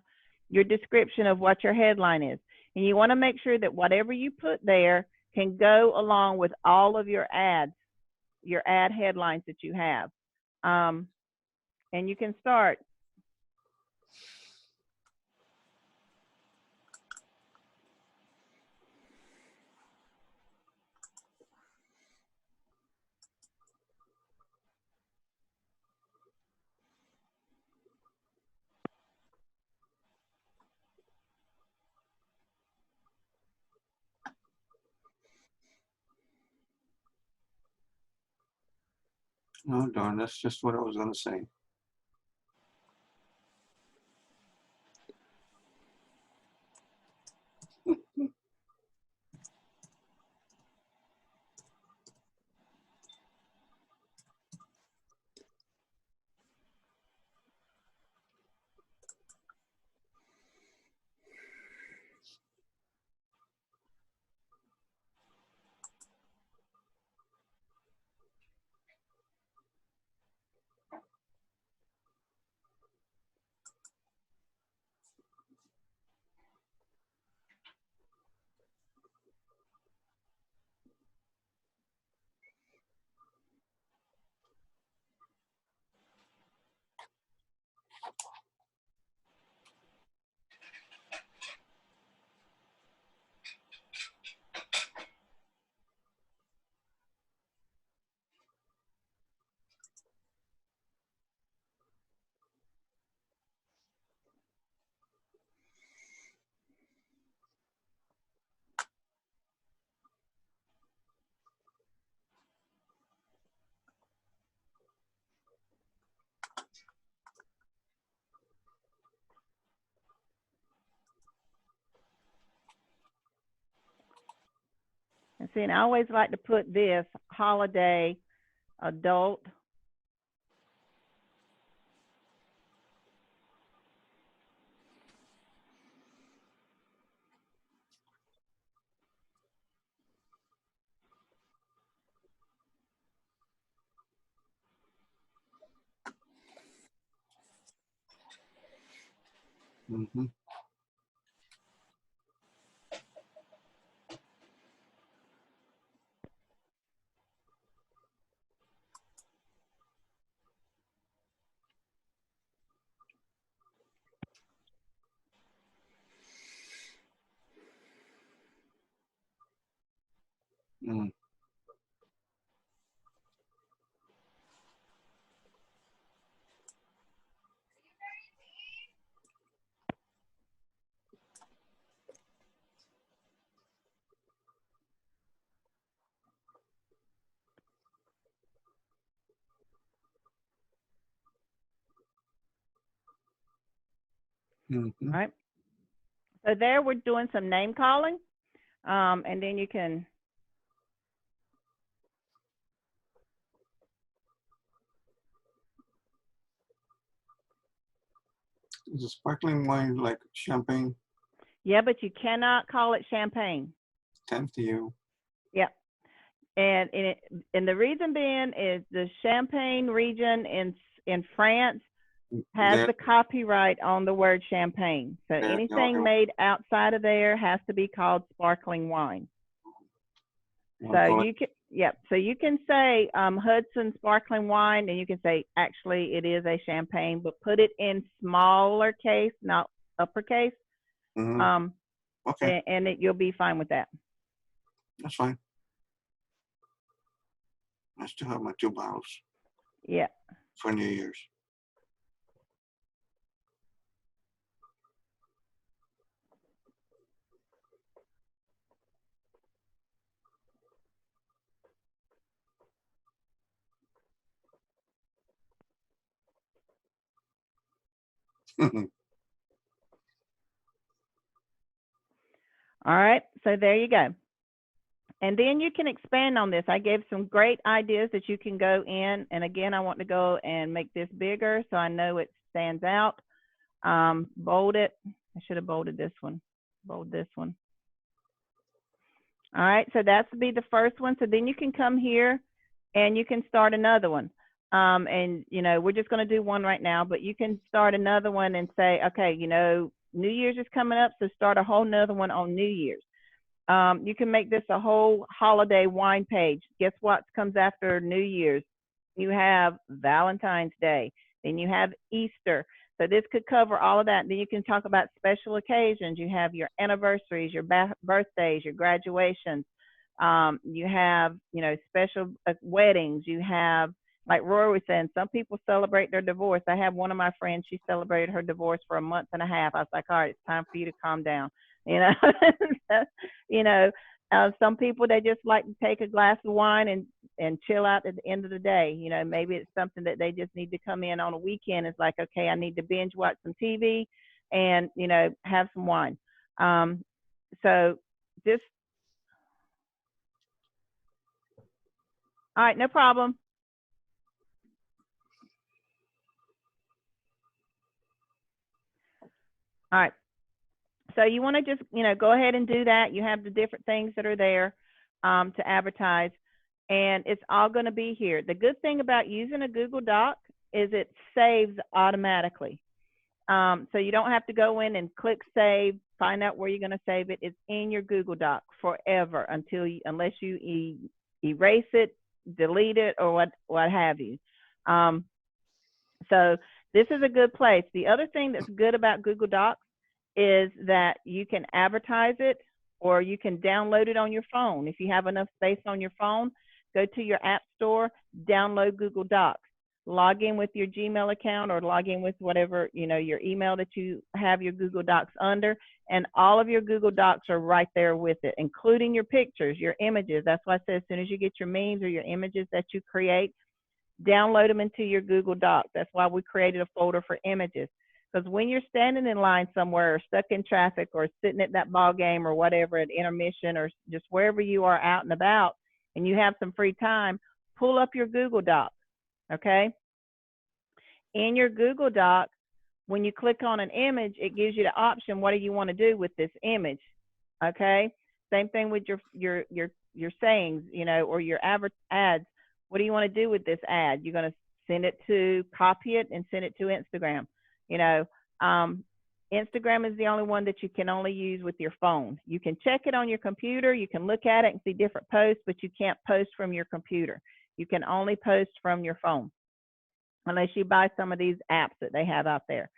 your description of what your headline is. And you want to make sure that whatever you put there can go along with all of your ads, your ad headlines that you have. And you can start. Oh, darn, that's just what I was gonna say. And see, and I always like to put this holiday adult. Mm-hmm. Mm. Mm-hmm. Right. So there we're doing some name calling. And then you can Is a sparkling wine like champagne? yeah, but you cannot call it champagne. Tempt you. Yep. And the reason being is the Champagne region in France has There- the copyright on the word champagne. So There- anything there- made outside of there has to be called sparkling wine. you wanna So call you it- can, yep. So you can say Hudson sparkling wine, and you can say actually it is a champagne, but put it in smaller case, not uppercase. Mhm. Okay, And you'll be fine with that. that's fine. I still have my 2 bottles Yeah. for New Year's. All right, so there you go. And then you can expand on this. I gave some great ideas that you can go in. And again, I want to go and make this bigger so I know it stands out. Bold it. I should have bolded this one. Bold this one. All right, so that's be the first one. So then you can come here and you can start another one. And, you know, we're just going to do one right now, but you can start another one and say, okay, you know, New Year's is coming up, so start a whole nother one on New Year's. You can make this a whole holiday wine page. Guess what comes after New Year's? You have Valentine's Day, then you have Easter. So this could cover all of that. And then you can talk about special occasions. You have your anniversaries, your birthdays, your graduations. You have, you know, special weddings. You have, like Roy was saying, some people celebrate their divorce. I have one of my friends, she celebrated her divorce for a month and a half. I was like, all right, it's time for you to calm down. You know, you know, some people, they just like to take a glass of wine and chill out at the end of the day. You know, maybe it's something that they just need to come in on a weekend. It's like, okay, I need to binge watch some TV and, you know, have some wine. So just, all right, no problem. All right. So you want to just, you know, go ahead and do that. You have the different things that are there to advertise, and it's all going to be here. The good thing about using a Google Doc is it saves automatically. So you don't have to go in and click save, find out where you're going to save it. It's in your Google Doc forever unless you erase it, delete it, or what have you. So this is a good place. The other thing that's good about Google Docs is that you can advertise it or you can download it on your phone. If you have enough space on your phone, go to your app store, download Google Docs, log in with your Gmail account or log in with whatever, you know, your email that you have your Google Docs under, and all of your Google Docs are right there with it, including your pictures, your images. That's why I said as soon as you get your memes or your images that you create, download them into your Google Docs. That's why we created a folder for images. Because when you're standing in line somewhere or stuck in traffic or sitting at that ball game or whatever at intermission or just wherever you are out and about and you have some free time, pull up your Google Doc, okay? In your Google Doc, when you click on an image, it gives you the option, what do you want to do with this image, okay? Same thing with your sayings, you know, or your ads. What do you want to do with this ad? You're going to send it to, copy it and send it to Instagram. You know, Instagram is the only one that you can only use with your phone. You can check it on your computer. You can look at it and see different posts, but you can't post from your computer. You can only post from your phone unless you buy some of these apps that they have out there.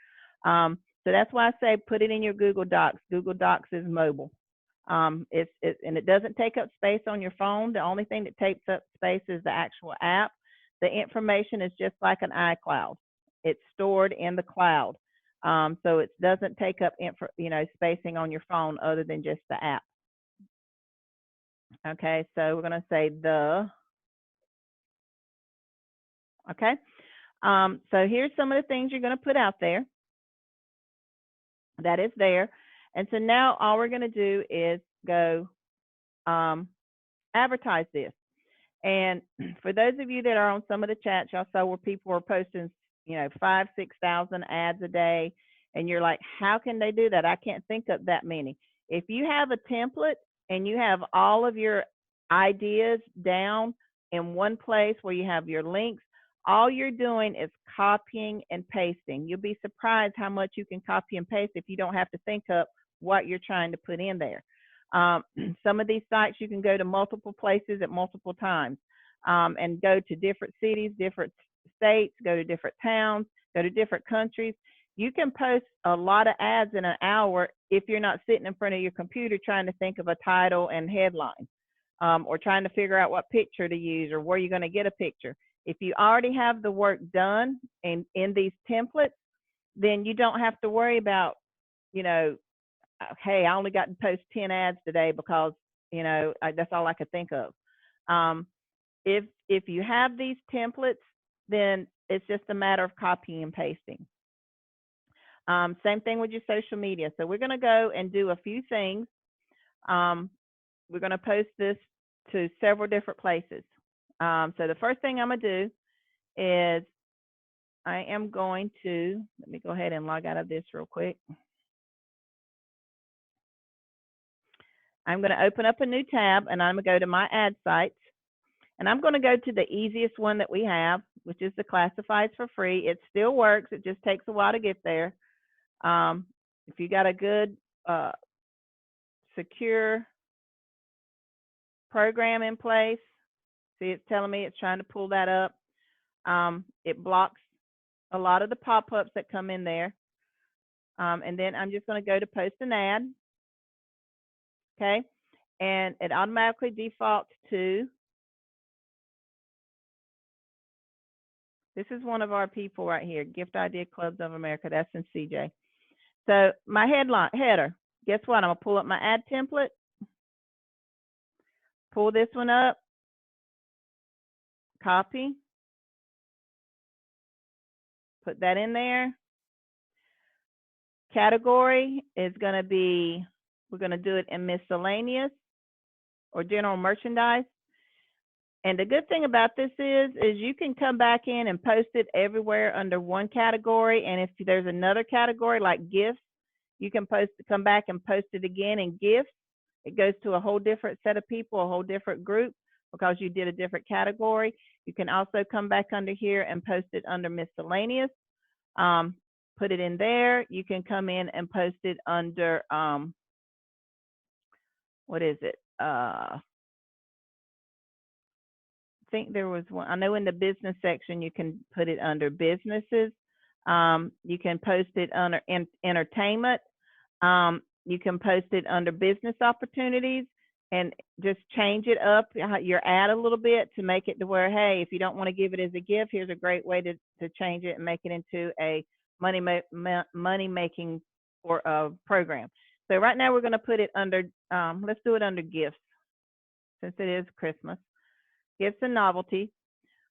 So that's why I say put it in your Google Docs. Google Docs is mobile. And it doesn't take up space on your phone. The only thing that takes up space is the actual app. The information is just like an iCloud. It's stored in the cloud. So it doesn't take up spacing on your phone other than just the app. Okay, so we're going to say okay. So here's some of the things you're going to put out there. That is there. And so now all we're going to do is go advertise this. And for those of you that are on some of the chats, y'all saw where people are posting, 5,000 to 6,000 ads a day. And you're like, how can they do that? I can't think of that many. If you have a template and you have all of your ideas down in one place where you have your links, all you're doing is copying and pasting. You'll be surprised how much you can copy and paste if you don't have to think up what you're trying to put in there. Some of these sites you can go to multiple places at multiple times and go to different cities, different states, go to different towns, go to different countries. You can post a lot of ads in an hour if you're not sitting in front of your computer trying to think of a title and headline or trying to figure out what picture to use or where you're going to get a picture. If you already have the work done in these templates, then you don't have to worry about, hey, I only got to post 10 ads today because, that's all I could think of. If you have these templates, then it's just a matter of copying and pasting. Same thing with your social media. So we're going to go and do a few things. We're going to post this to several different places. So the first thing I'm going to do is I am going to, let me go ahead and log out of this real quick. I'm going to open up a new tab, and I'm going to go to my ad sites, and I'm going to go to the easiest one that we have, which is the classifieds for free. It still works. It just takes a while to get there. If you got a good secure program in place, see, it's telling me it's trying to pull that up. It blocks a lot of the pop-ups that come in there. And then I'm just going to go to post an ad. Okay. And it automatically defaults to, this is one of our people right here, Gift Idea Clubs of America. That's in CJ. So my header, guess what? I'm going to pull up my ad template, pull this one up, copy, put that in there. Category is going to be, we're going to do it in miscellaneous or general merchandise. And the good thing about this is you can come back in and post it everywhere under one category. And if there's another category like gifts, you can come back and post it again in gifts. It goes to a whole different set of people, a whole different group, because you did a different category. You can also come back under here and post it under miscellaneous. Put it in there. You can come in and post it under, what is it? I think there was one. I know in the business section, you can put it under businesses. You can post it under entertainment. You can post it under business opportunities, and just change it up, your ad a little bit to make it to where, hey, if you don't want to give it as a gift, here's a great way to change it and make it into a money-making program. So right now we're going to put it under, let's do it under gifts, since it is Christmas. Gifts and novelty.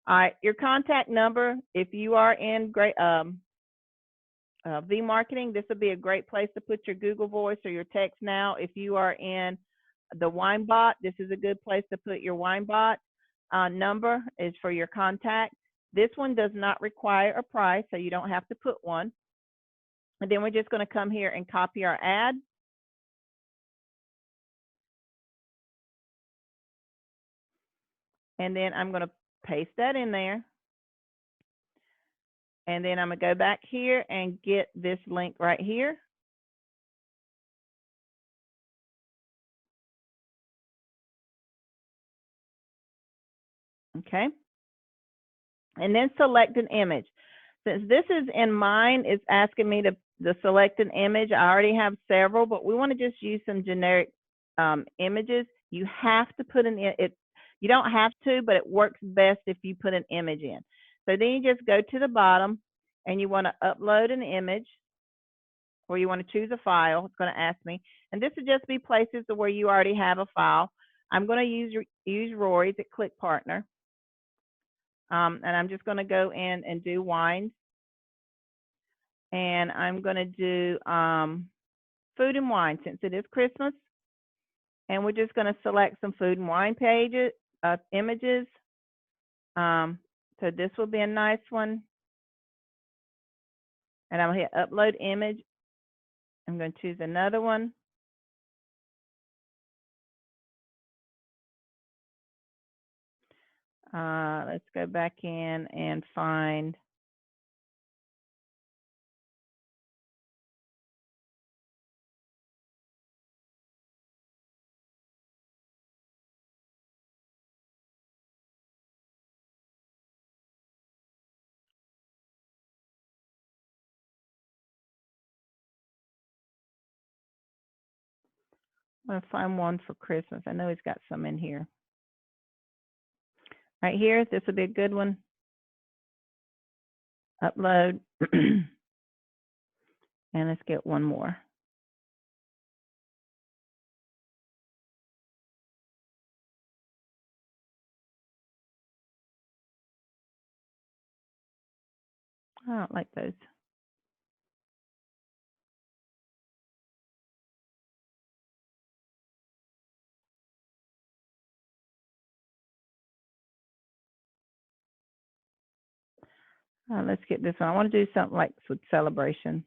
All right, your contact number, if you are in V-marketing, this would be a great place to put your Google Voice or your text now. If you are in the WineBot, this is a good place to put your WineBot. Number is for your contact. This one does not require a price, so you don't have to put one. And then we're just going to come here and copy our ad. And then I'm going to paste that in there. And then I'm going to go back here and get this link right here. Okay. And then select an image. Since this is in mine, it's asking me to select an image. I already have several, but we want to just use some generic images. You have to put you don't have to, but it works best if you put an image in. So then you just go to the bottom and you want to upload an image, or you want to choose a file. It's going to ask me. And this would just be places where you already have a file. I'm going to use Rory's at Click Partner. And I'm just going to go in and do wines. And I'm going to do food and wine, since it is Christmas. And we're just going to select some food and wine pages, images. So this will be a nice one. And I'm going to hit upload image. I'm going to choose another one. Let's go back in and find. I'm going to find one for Christmas. I know he's got some in here. Right here, this would be a good one. Upload. And let's get one more. I don't like those. Let's get this one. I want to do something like with celebration.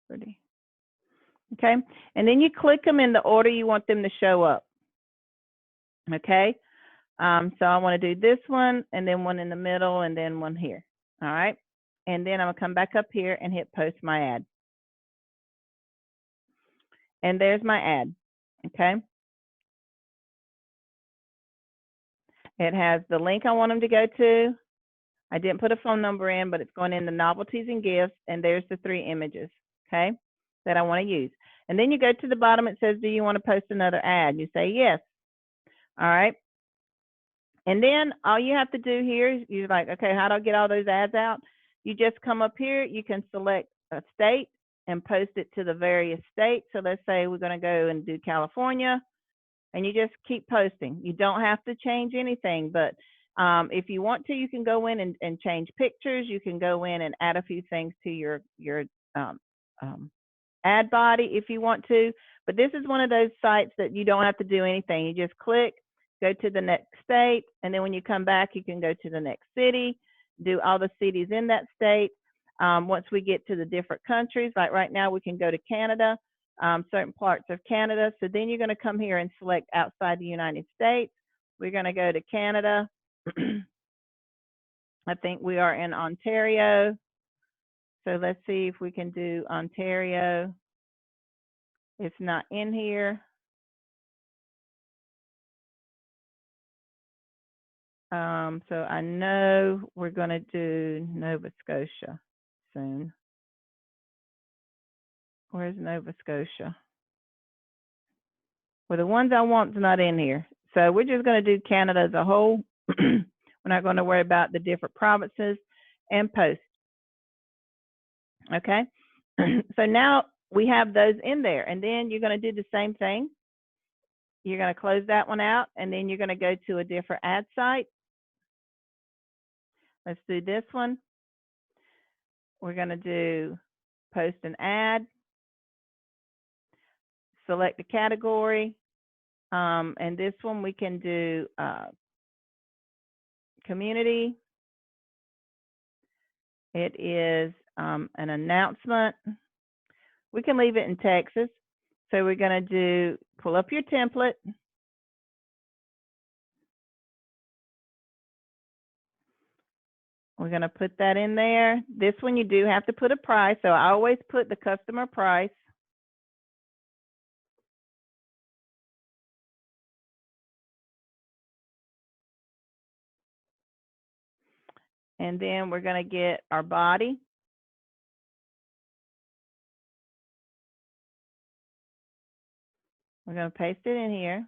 Pretty. Okay, and then you click them in the order you want them to show up. Okay, so I want to do this one, and then one in the middle, and then one here. All right, and then I'm gonna come back up here and hit post my ad. And there's my ad. Okay. It has the link I want them to go to. I didn't put a phone number in, but it's going in the novelties and gifts, and there's the 3 images, okay, that I want to use. And then you go to the bottom, it says, do you want to post another ad? You say yes. All right. And then all you have to do here is you're like, okay, how do I get all those ads out? You just come up here, you can select a state and post it to the various states. So let's say we're going to go and do California, and you just keep posting. You don't have to change anything, but if you want to, you can go in and change pictures. You can go in and add a few things to your ad body if you want to. But this is one of those sites that you don't have to do anything. You just click, go to the next state, and then when you come back, you can go to the next city, do all the cities in that state. Once we get to the different countries, like right now, we can go to Canada, certain parts of Canada. So then you're going to come here and select outside the United States. We're going to go to Canada. I think we are in Ontario. So let's see if we can do Ontario. It's not in here. So I know we're going to do Nova Scotia soon. Where's Nova Scotia? Well, the ones I want's not in here. So we're just going to do Canada as a whole. We're not going to worry about the different provinces and post. Okay. So now we have those in there, and then you're going to do the same thing. You're going to close that one out, and then you're going to go to a different ad site. Let's do this one. We're going to do post an ad, select the category, and this one we can do community. It is an announcement. We can leave it in Texas. So we're going to do, pull up your template. We're going to put that in there. This one you do have to put a price. So I always put the customer price. And then we're going to get our body. We're going to paste it in here.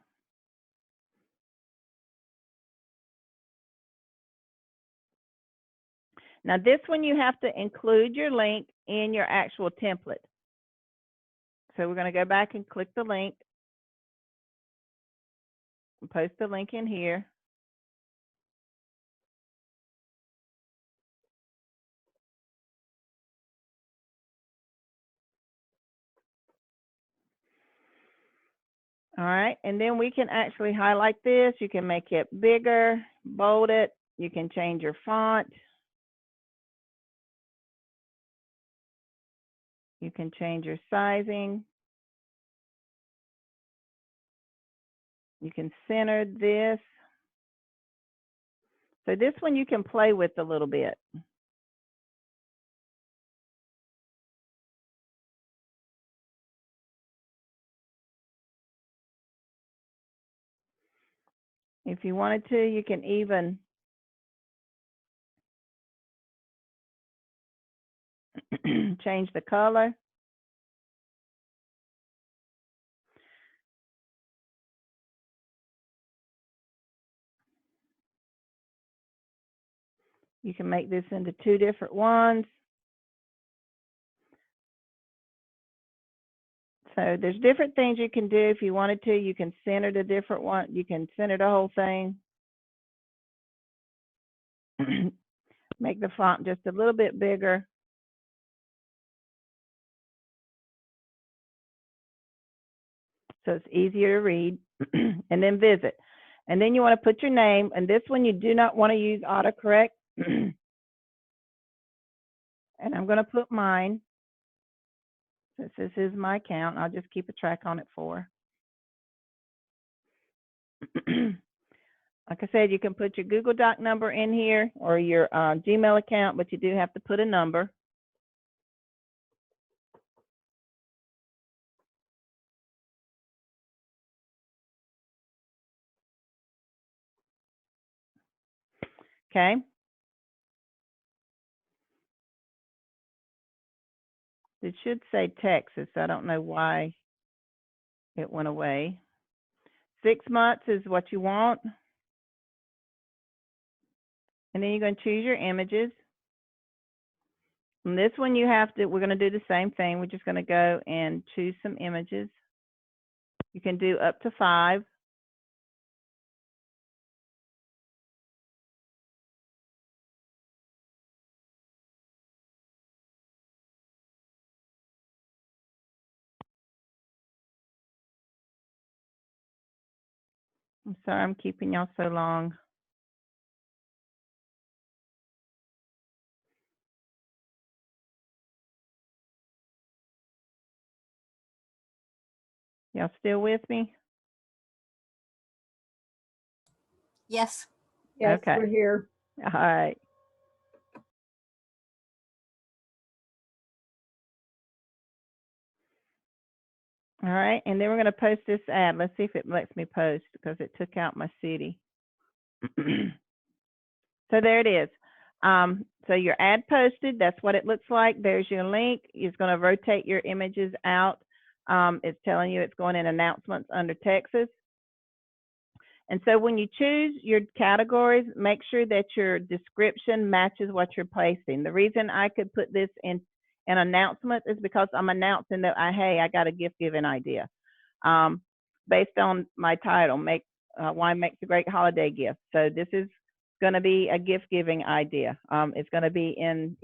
Now this one you have to include your link in your actual template. So we're going to go back and click the link. And post the link in here. All right, and then we can actually highlight this. You can make it bigger, bold it. You can change your font. You can change your sizing. You can center this. So this one you can play with a little bit. If you wanted to, you can even change the color. You can make this into 2 different ones. So there's different things you can do. If you wanted to, you can center the different one. You can center the whole thing. Make the font just a little bit bigger. So it's easier to read. And then visit. And then you want to put your name, and this one you do not want to use autocorrect. And I'm going to put mine. Since this is my account, I'll just keep a track on it for. Like I said, you can put your Google Doc number in here or your Gmail account, but you do have to put a number. Okay. It should say Texas. I don't know why it went away. 6 months is what you want. And then you're going to choose your images. And this one you have to, we're going to do the same thing. We're just going to go and choose some images. You can do up to 5. I'm sorry I'm keeping y'all so long. Y'all still with me? Yes. Yes, Okay. we're here. All right. All right, and then we're going to post this ad. Let's see if it lets me post because it took out my city. So there it is. So your ad posted, that's what it looks like. There's your link. It's going to rotate your images out. It's telling you it's going in announcements under Texas. And so when you choose your categories, make sure that your description matches what you're posting. The reason I could put this in an announcement is because I'm announcing that, hey, I got a gift giving idea. Based on my title, Wine Makes a Great Holiday Gift. So this is going to be a gift giving idea. It's going to be in,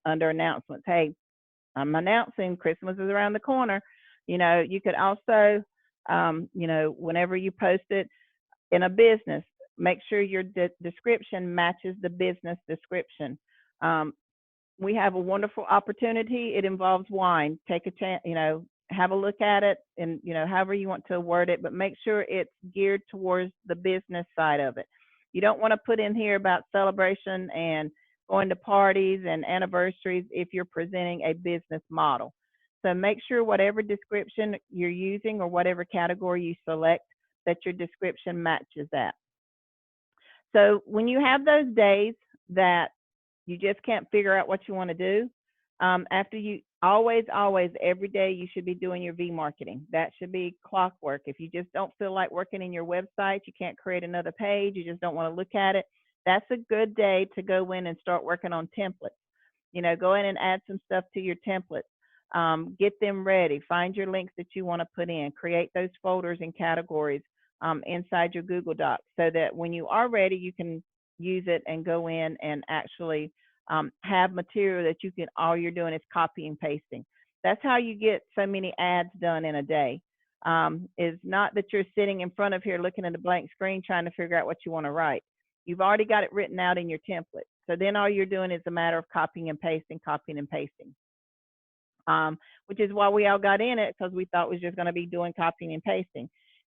under announcements. Hey, I'm announcing Christmas is around the corner. You could also, whenever you post it in a business, make sure your description matches the business description. We have a wonderful opportunity. It involves wine. Take a chance, have a look at it and, however you want to word it, but make sure it's geared towards the business side of it. You don't want to put in here about celebration and going to parties and anniversaries if you're presenting a business model. So make sure whatever description you're using or whatever category you select, that your description matches that. So when you have those days that you just can't figure out what you want to do, after you always, every day you should be doing your V-marketing. That should be clockwork. If you just don't feel like working in your website, you can't create another page, you just don't want to look at it, that's a good day to go in and start working on templates. Go in and add some stuff to your templates. Get them ready. Find your links that you want to put in. Create those folders and categories inside your Google Docs so that when you are ready, you can use it and go in and actually have material that you can, all you're doing is copy and pasting. That's how you get so many ads done in a day. Is not that you're sitting in front of here looking at a blank screen trying to figure out what you want to write. You've already got it written out in your template. So then all you're doing is a matter of copying and pasting. Which is why we all got in it, because we thought it was just going to be doing copying and pasting.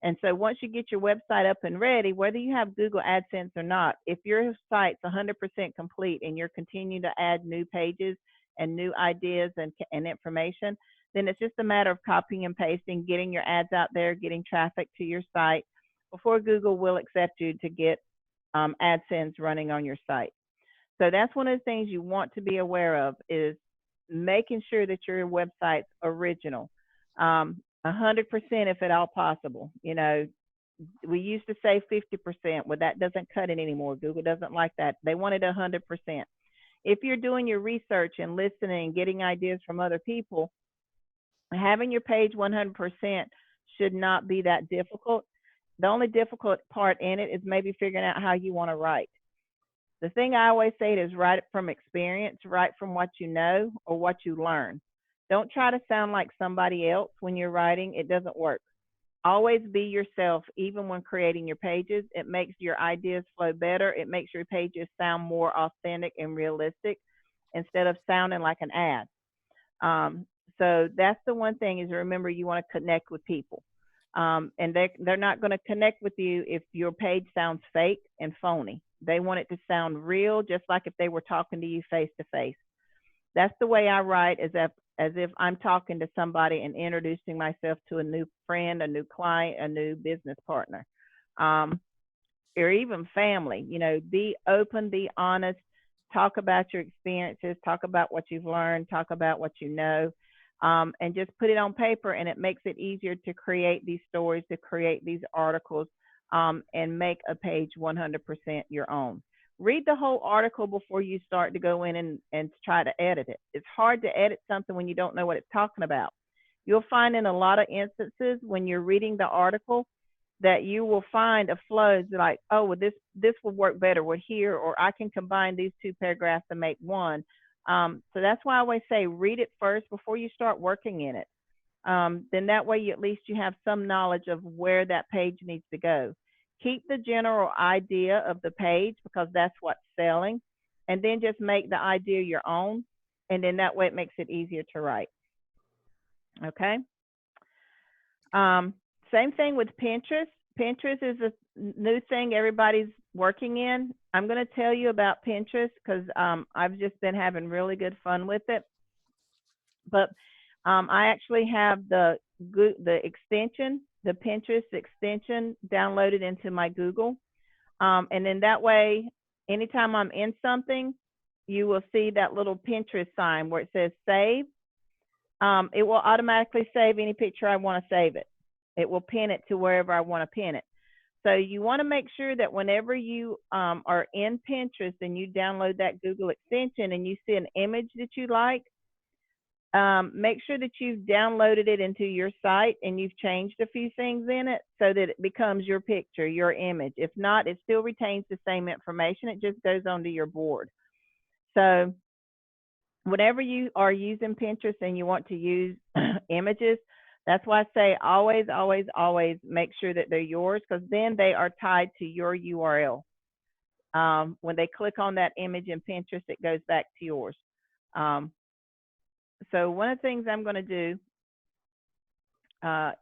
And so once you get your website up and ready, whether you have Google AdSense or not, if your site's 100% complete and you're continuing to add new pages and new ideas and information, then it's just a matter of copying and pasting, getting your ads out there, getting traffic to your site before Google will accept you to get AdSense running on your site. So that's one of the things you want to be aware of, is making sure that your website's original. 100% if at all possible. We used to say 50%. Well, that doesn't cut it anymore. Google doesn't like that. They wanted 100%. If you're doing your research and listening and getting ideas from other people, having your page 100% should not be that difficult. The only difficult part in it is maybe figuring out how you want to write. The thing I always say is write it from experience, write from what you know or what you learn. Don't try to sound like somebody else when you're writing. It doesn't work. Always be yourself, even when creating your pages. It makes your ideas flow better. It makes your pages sound more authentic and realistic instead of sounding like an ad. So that's the one thing, is remember, you want to connect with people. And they're not going to connect with you if your page sounds fake and phony. They want it to sound real, just like if they were talking to you face to face. That's the way I write, as if I'm talking to somebody and introducing myself to a new friend, a new client, a new business partner, or even family. You know, be open, be honest, talk about your experiences, talk about what you've learned, talk about what you know, and just put it on paper, and it makes it easier to create these stories, to create these articles, and make a page 100% your own. Read the whole article before you start to go in and try to edit it. It's hard to edit something when you don't know what it's talking about. You'll find in a lot of instances when you're reading the article that you will find a flow like, oh, well, this will work better with here, or I can combine these two paragraphs to make one. So that's why I always say read it first before you start working in it. Then that way at least you have some knowledge of where that page needs to go. Keep the general idea of the page, because that's what's selling, and then just make the idea your own, and then that way it makes it easier to write. Okay. Same thing with Pinterest. Pinterest is a new thing everybody's working in. I'm going to tell you about Pinterest because I've just been having really good fun with it. But I actually have the extension, the Pinterest extension, downloaded into my Google. And then that way, anytime I'm in something, you will see that little Pinterest sign where it says save. It will automatically save any picture I want to save it. It will pin it to wherever I want to pin it. So you want to make sure that whenever you are in Pinterest and you download that Google extension and you see an image that you like, make sure that you've downloaded it into your site and you've changed a few things in it so that it becomes your picture, your image. If not, it still retains the same information. It just goes onto your board. So whenever you are using Pinterest and you want to use images, that's why I say always, always, always make sure that they're yours, because then they are tied to your URL. When they click on that image in Pinterest, it goes back to yours. So one of the things I'm going to do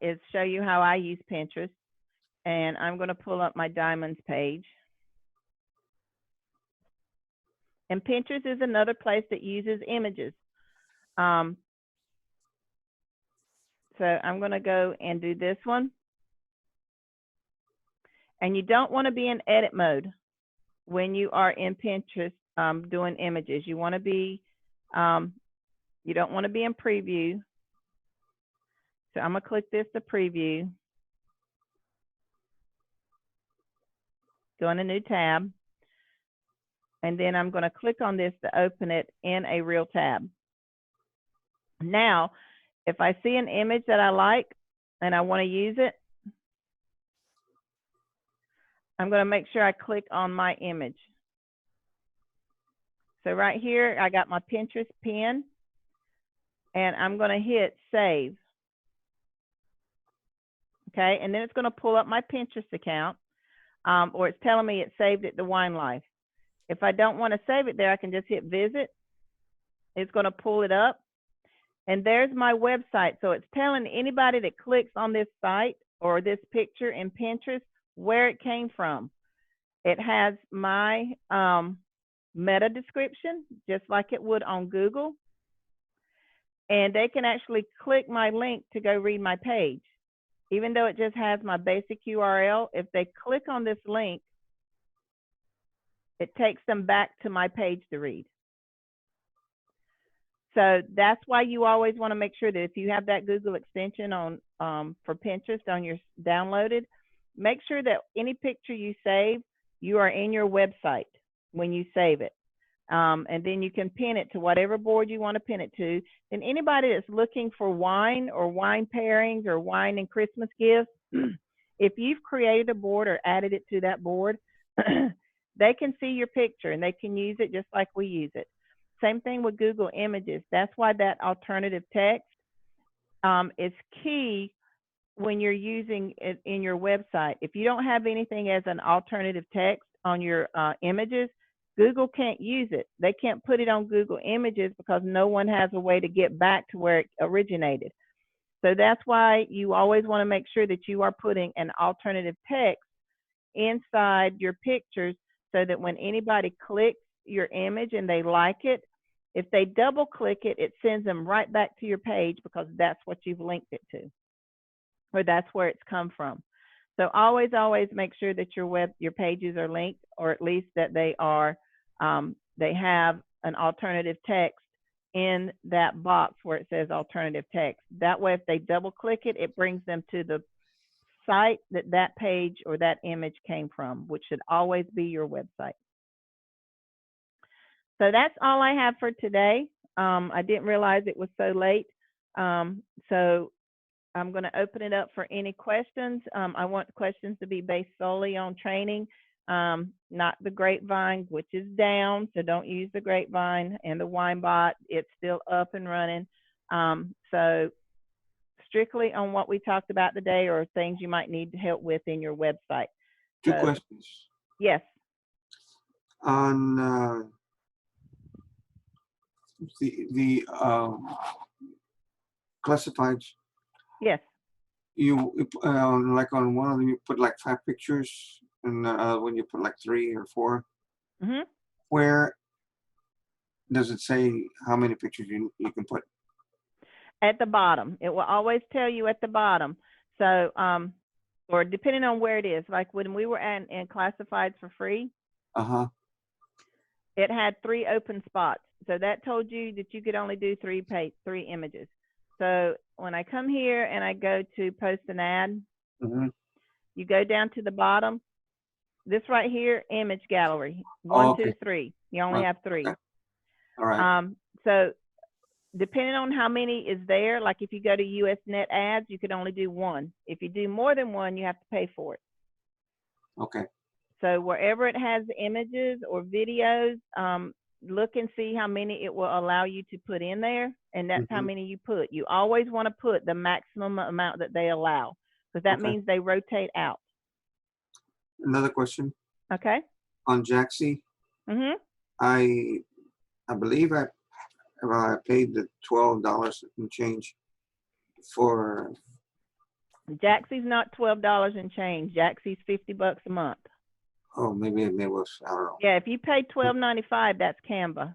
is show you how I use Pinterest. And I'm going to pull up my diamonds page. And Pinterest is another place that uses images. So I'm going to go and do this one. And you don't want to be in edit mode when you are in Pinterest doing images. You want to be, you don't want to be in preview. So I'm going to click this to preview. Go in a new tab. And then I'm going to click on this to open it in a real tab. Now, if I see an image that I like and I want to use it, I'm going to make sure I click on my image. So right here, I got my Pinterest pin, and I'm going to hit save. Okay, and then it's going to pull up my Pinterest account, or it's telling me it saved it to Wine Life. If I don't want to save it there, I can just hit visit. It's going to pull it up. And there's my website. So it's telling anybody that clicks on this site or this picture in Pinterest where it came from. It has my meta description, just like it would on Google. And they can actually click my link to go read my page. Even though it just has my basic URL, if they click on this link, it takes them back to my page to read. So that's why you always want to make sure that if you have that Google extension on for Pinterest on your downloaded, make sure that any picture you save, you are in your website when you save it. And then you can pin it to whatever board you want to pin it to. And anybody that's looking for wine or wine pairings or wine and Christmas gifts, if you've created a board or added it to that board, they can see your picture and they can use it just like we use it. Same thing with Google Images. That's why that alternative text is key when you're using it in your website. If you don't have anything as an alternative text on your images, Google can't use it. They can't put it on Google Images because no one has a way to get back to where it originated. So that's why you always want to make sure that you are putting an alternative text inside your pictures so that when anybody clicks your image and they like it, if they double click it, it sends them right back to your page because that's what you've linked it to, or that's where it's come from. So always make sure that your pages are linked, or at least that they are, they have an alternative text in that box where it says alternative text. That way, if they double click it, it brings them to the site that page or that image came from, which should always be your website. So that's all I have for today. I didn't realize it was so late. So I'm going to open it up for any questions. I want questions to be based solely on training, not the Grapevine, which is down. So don't use the Grapevine, and the WineBot, it's still up and running. So strictly on what we talked about today, or things you might need help with in your website. Two So, questions. yes. On the classifieds, Yes. you like on one of them you put like 5 pictures, and when you put like 3 or 4, Mm-hmm. where does it say how many pictures you can put? At the bottom. It will always tell you at the bottom. So, or depending on where it is, like when we were in classifieds for free, it had 3 open spots. So that told you that you could only do 3 images. So when I come here and I go to post an ad, you go down to the bottom. This right here, image gallery, 1, 2, 3. You only have 3. Okay. All right. So depending on how many is there, like if you go to US Net Ads, you could only do 1. If you do more than 1, you have to pay for it. Okay. So wherever it has images or videos, look and see how many it will allow you to put in there, and that's how many you put. You always want to put the maximum amount that they allow, because that means they rotate out. Another question. Okay. On Jaxi, I believe I paid the $12 and change for. Jaxi's not $12 and change. Jaxi's $50 a month. Oh, maybe it was, I don't know. Yeah, if you pay $12.95, that's Canva.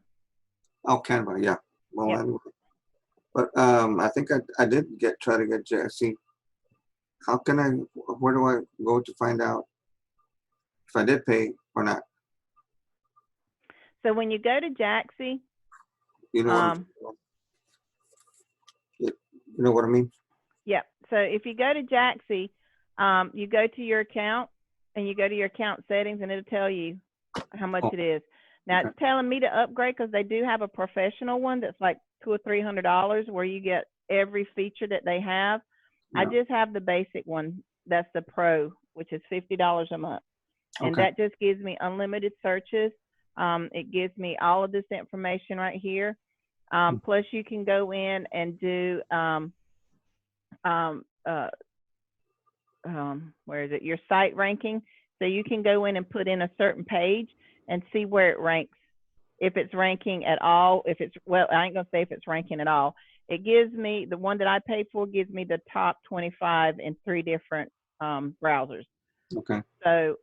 Oh, Canva, yeah. Well, Yep. anyway. But I think I did try to get Jaxi. Where do I go to find out if I did pay or not? So when you go to Jaxi, You know, you know what I mean? yeah. So if you go to Jaxi, you go to your account and you go to your account settings, and it'll tell you how much it is. Now it's telling me to upgrade because they do have a professional one that's like $200 or $300 where you get every feature that they have. I just have the basic one. That's the Pro, which is $50 a month. And that just gives me unlimited searches. It gives me all of this information right here. Plus you can go in and do, where is it? Your site ranking. So you can go in and put in a certain page and see where it ranks. If it's ranking at all, well, I ain't gonna say if it's ranking at all. It gives me, the one that I paid for gives me the top 25 in 3 different browsers. Okay. So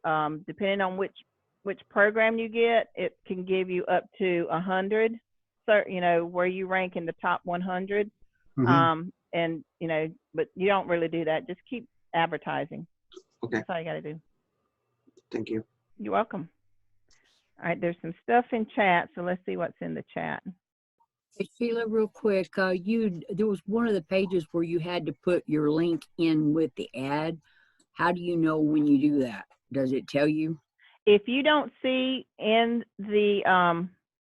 depending on which program you get, it can give you up to 100. So, you know, where you rank in the top 100. And, you know, but you don't really do that. Just keep advertising. Okay. That's all you got to do. Thank you. You're welcome. All right, there's some stuff in chat, so let's see what's in the chat. Hey, Sheila, real quick, there was one of the pages where you had to put your link in with the ad. How do you know when you do that? Does it tell you? If you don't see in the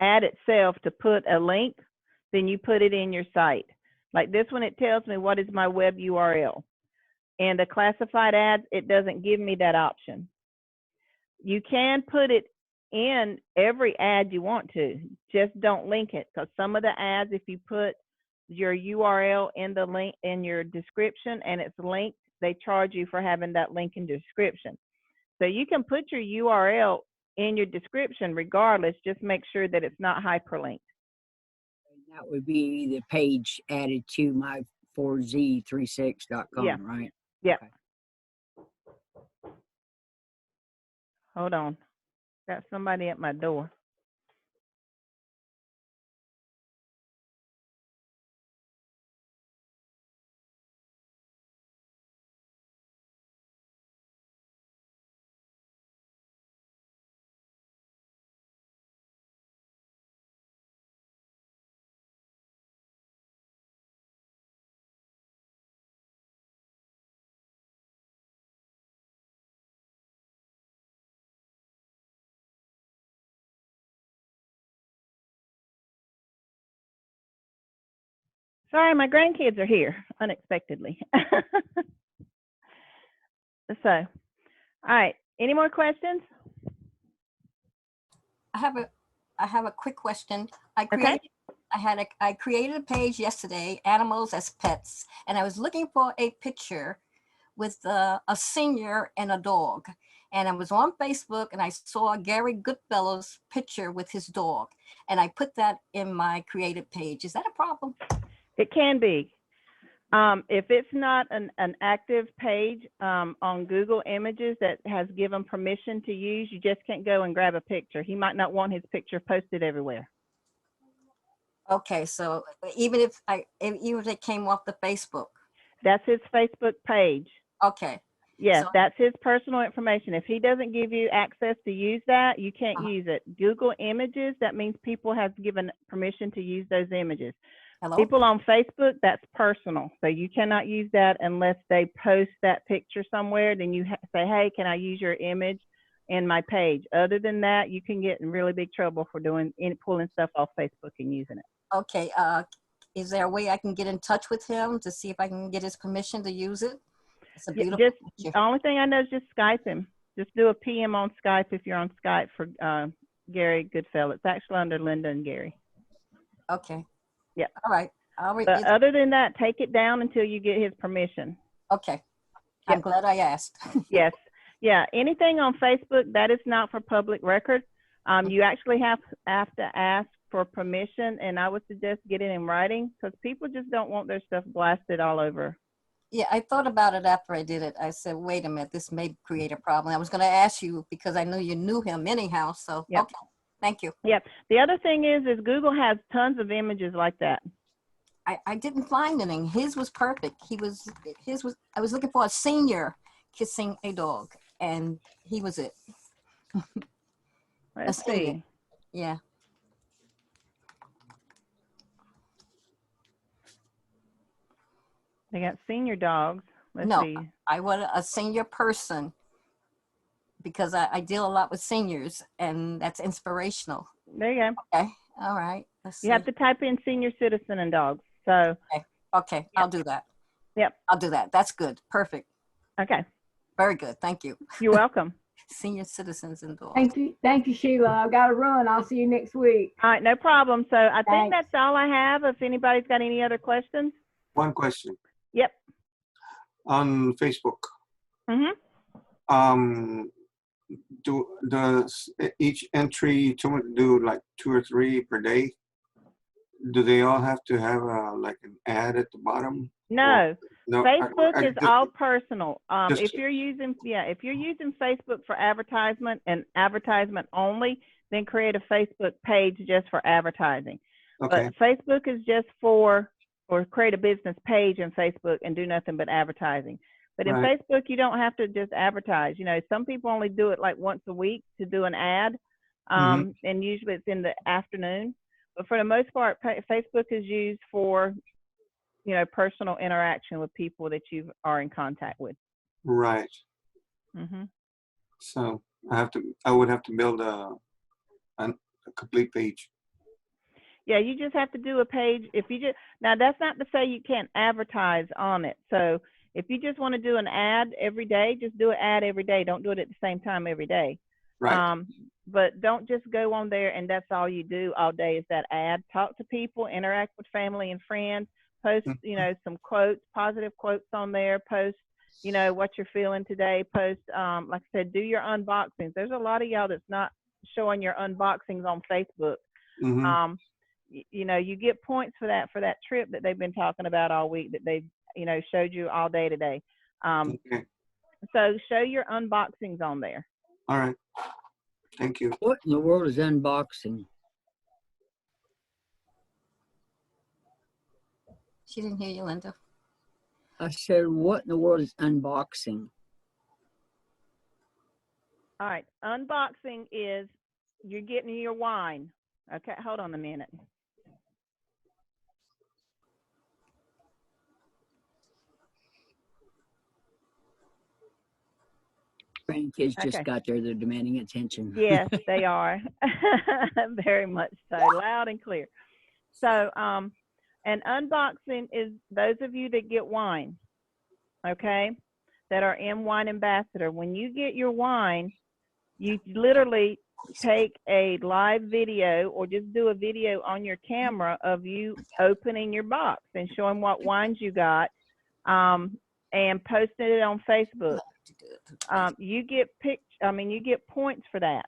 ad itself to put a link, then you put it in your site. Like this one, it tells me what is my web URL. And the classified ads, it doesn't give me that option. You can put it in every ad you want to, just don't link it, because some of the ads, if you put your URL in the link in your description and it's linked they charge you for having that link in description. So you can put your URL in your description regardless, just make sure that it's not hyperlinked. That would be the page added to my 4z36.com, Yeah. right? Yep. Okay. Hold on. Got somebody at my door. Sorry, my grandkids are here unexpectedly. So, all right. Any more questions? I have a quick question. I Okay. created a page yesterday, animals as pets, and I was looking for a picture with a senior and a dog. And I was on Facebook and I saw Gary Goodfellow's picture with his dog, and I put that in my created page. Is that a problem? It can be. If it's not an active page on Google Images that has given permission to use, you just can't go and grab a picture. He might not want his picture posted everywhere. Okay, so even if it came off the Facebook. That's his Facebook page. Okay. Yes, So- that's his personal information. If he doesn't give you access to use that, you can't Uh-huh. use it. Google Images, that means people have given permission to use those images. Hello? People on Facebook, that's personal. So you cannot use that unless they post that picture somewhere. Then you say, hey, can I use your image in my page? Other than that, you can get in really big trouble for pulling stuff off Facebook and using it. Okay, is there a way I can get in touch with him to see if I can get his permission to use it? It's a beautiful picture. The only thing I know is just Skype him. Just do a PM on Skype if you're on Skype for Gary Goodfellow. It's actually under Linda and Gary. Okay. Yeah. All right. But other than that, take it down until you get his permission. Okay. I'm glad I asked. Yes. Yeah. Anything on Facebook that is not for public record, you actually have to ask for permission, and I would suggest get it in writing because people just don't want their stuff blasted all over. Yeah, I thought about it after I did it. I said, wait a minute, this may create a problem. I was going to ask you because I knew you knew him anyhow. So, Yep. Okay. Thank you. Yep. The other thing is Google has tons of images like that. I didn't find anything. His was perfect. I was looking for a senior kissing a dog, and he was it. Let's senior. see. Yeah. They got senior dogs. Let's No, see. I want a senior person because I deal a lot with seniors, and that's inspirational. There you go. Okay. All right. Let's see. You have to type in senior citizen and dogs. So, Okay. I'll do that. Yep. I'll do that. That's good. Perfect. okay. Very good. Thank you. You're welcome. Senior citizens and dogs. Thank you, Sheila. I've got to run. I'll see you next week. All right, no problem. So I think Thanks. that's all I have. If anybody's got any other questions. One question. Yep. On Facebook, Mm-hmm. does each entry someone do like 2 or 3 per day? Do they all have to have like an ad at the bottom? No. No. Facebook is just- all personal. just- If you're using Facebook for advertisement and advertisement only, then create a Facebook page just for advertising. Okay. But Facebook is just or create a business page in Facebook and do nothing but advertising. But in Right. Facebook, you don't have to just advertise. You know, some people only do it like once a week to do an ad, and usually it's in the afternoon. But for the most part, Facebook is used for, you know, personal interaction with people that you are in contact with. Right. Mm-hmm. So I would have to build a complete page. Yeah, you just have to do a page. Now that's not to say you can't advertise on it. So if you just want to do an ad every day, just do an ad every day. Don't do it at the same time every day. Right. But don't just go on there and that's all you do all day is that ad. Talk to people, interact with family and friends, post, you know, some quotes, positive quotes on there, post you know, what you're feeling today. Post, like I said, do your unboxings. There's a lot of y'all that's not showing your unboxings on Facebook. Mm-hmm. You know, you get points for that trip that they've been talking about all week, that they've, you know, showed you all day today. Okay. So show your unboxings on there. All right. Thank you. What in the world is unboxing? She didn't hear you, Linda. I said, what in the world is unboxing? All right, unboxing is you're getting your wine. Okay, hold on a minute. Grandkids just Okay. got there. They're demanding attention. Yes, they are. Very much so, loud and clear. So, an unboxing is those of you that get wine, okay, that are in Wine Ambassador. When you get your wine, you literally take a live video or just do a video on your camera of you opening your box and showing what wines you got, and posting it on Facebook. You get you get points for that.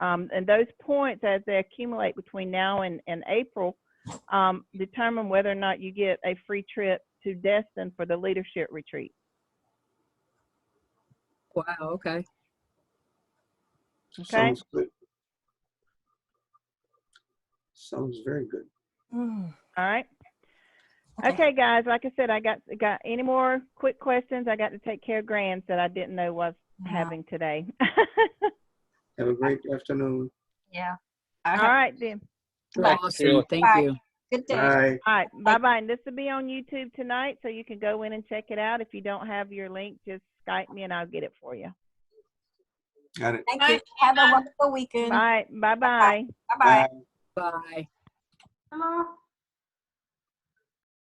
And those points, as they accumulate between now and April, determine whether or not you get a free trip to Destin for the leadership retreat. Wow, okay. Okay. Sounds good. Sounds very good. Mm. All right. Okay. Okay, guys. Like I said, I got any more quick questions? I got to take care of Grants that I didn't know was having today. Have a great afternoon. Yeah. All right, then. Bye. Awesome. Thank Bye. you. Good day. Bye. All right. Bye-bye. And this will be on YouTube tonight, so you can go in and check it out. If you don't have your link, just Skype me and I'll get it for you. Got it. Thank Bye, you. Have a Tina. wonderful weekend. Bye. Bye-bye. Bye-bye. Bye. Hello?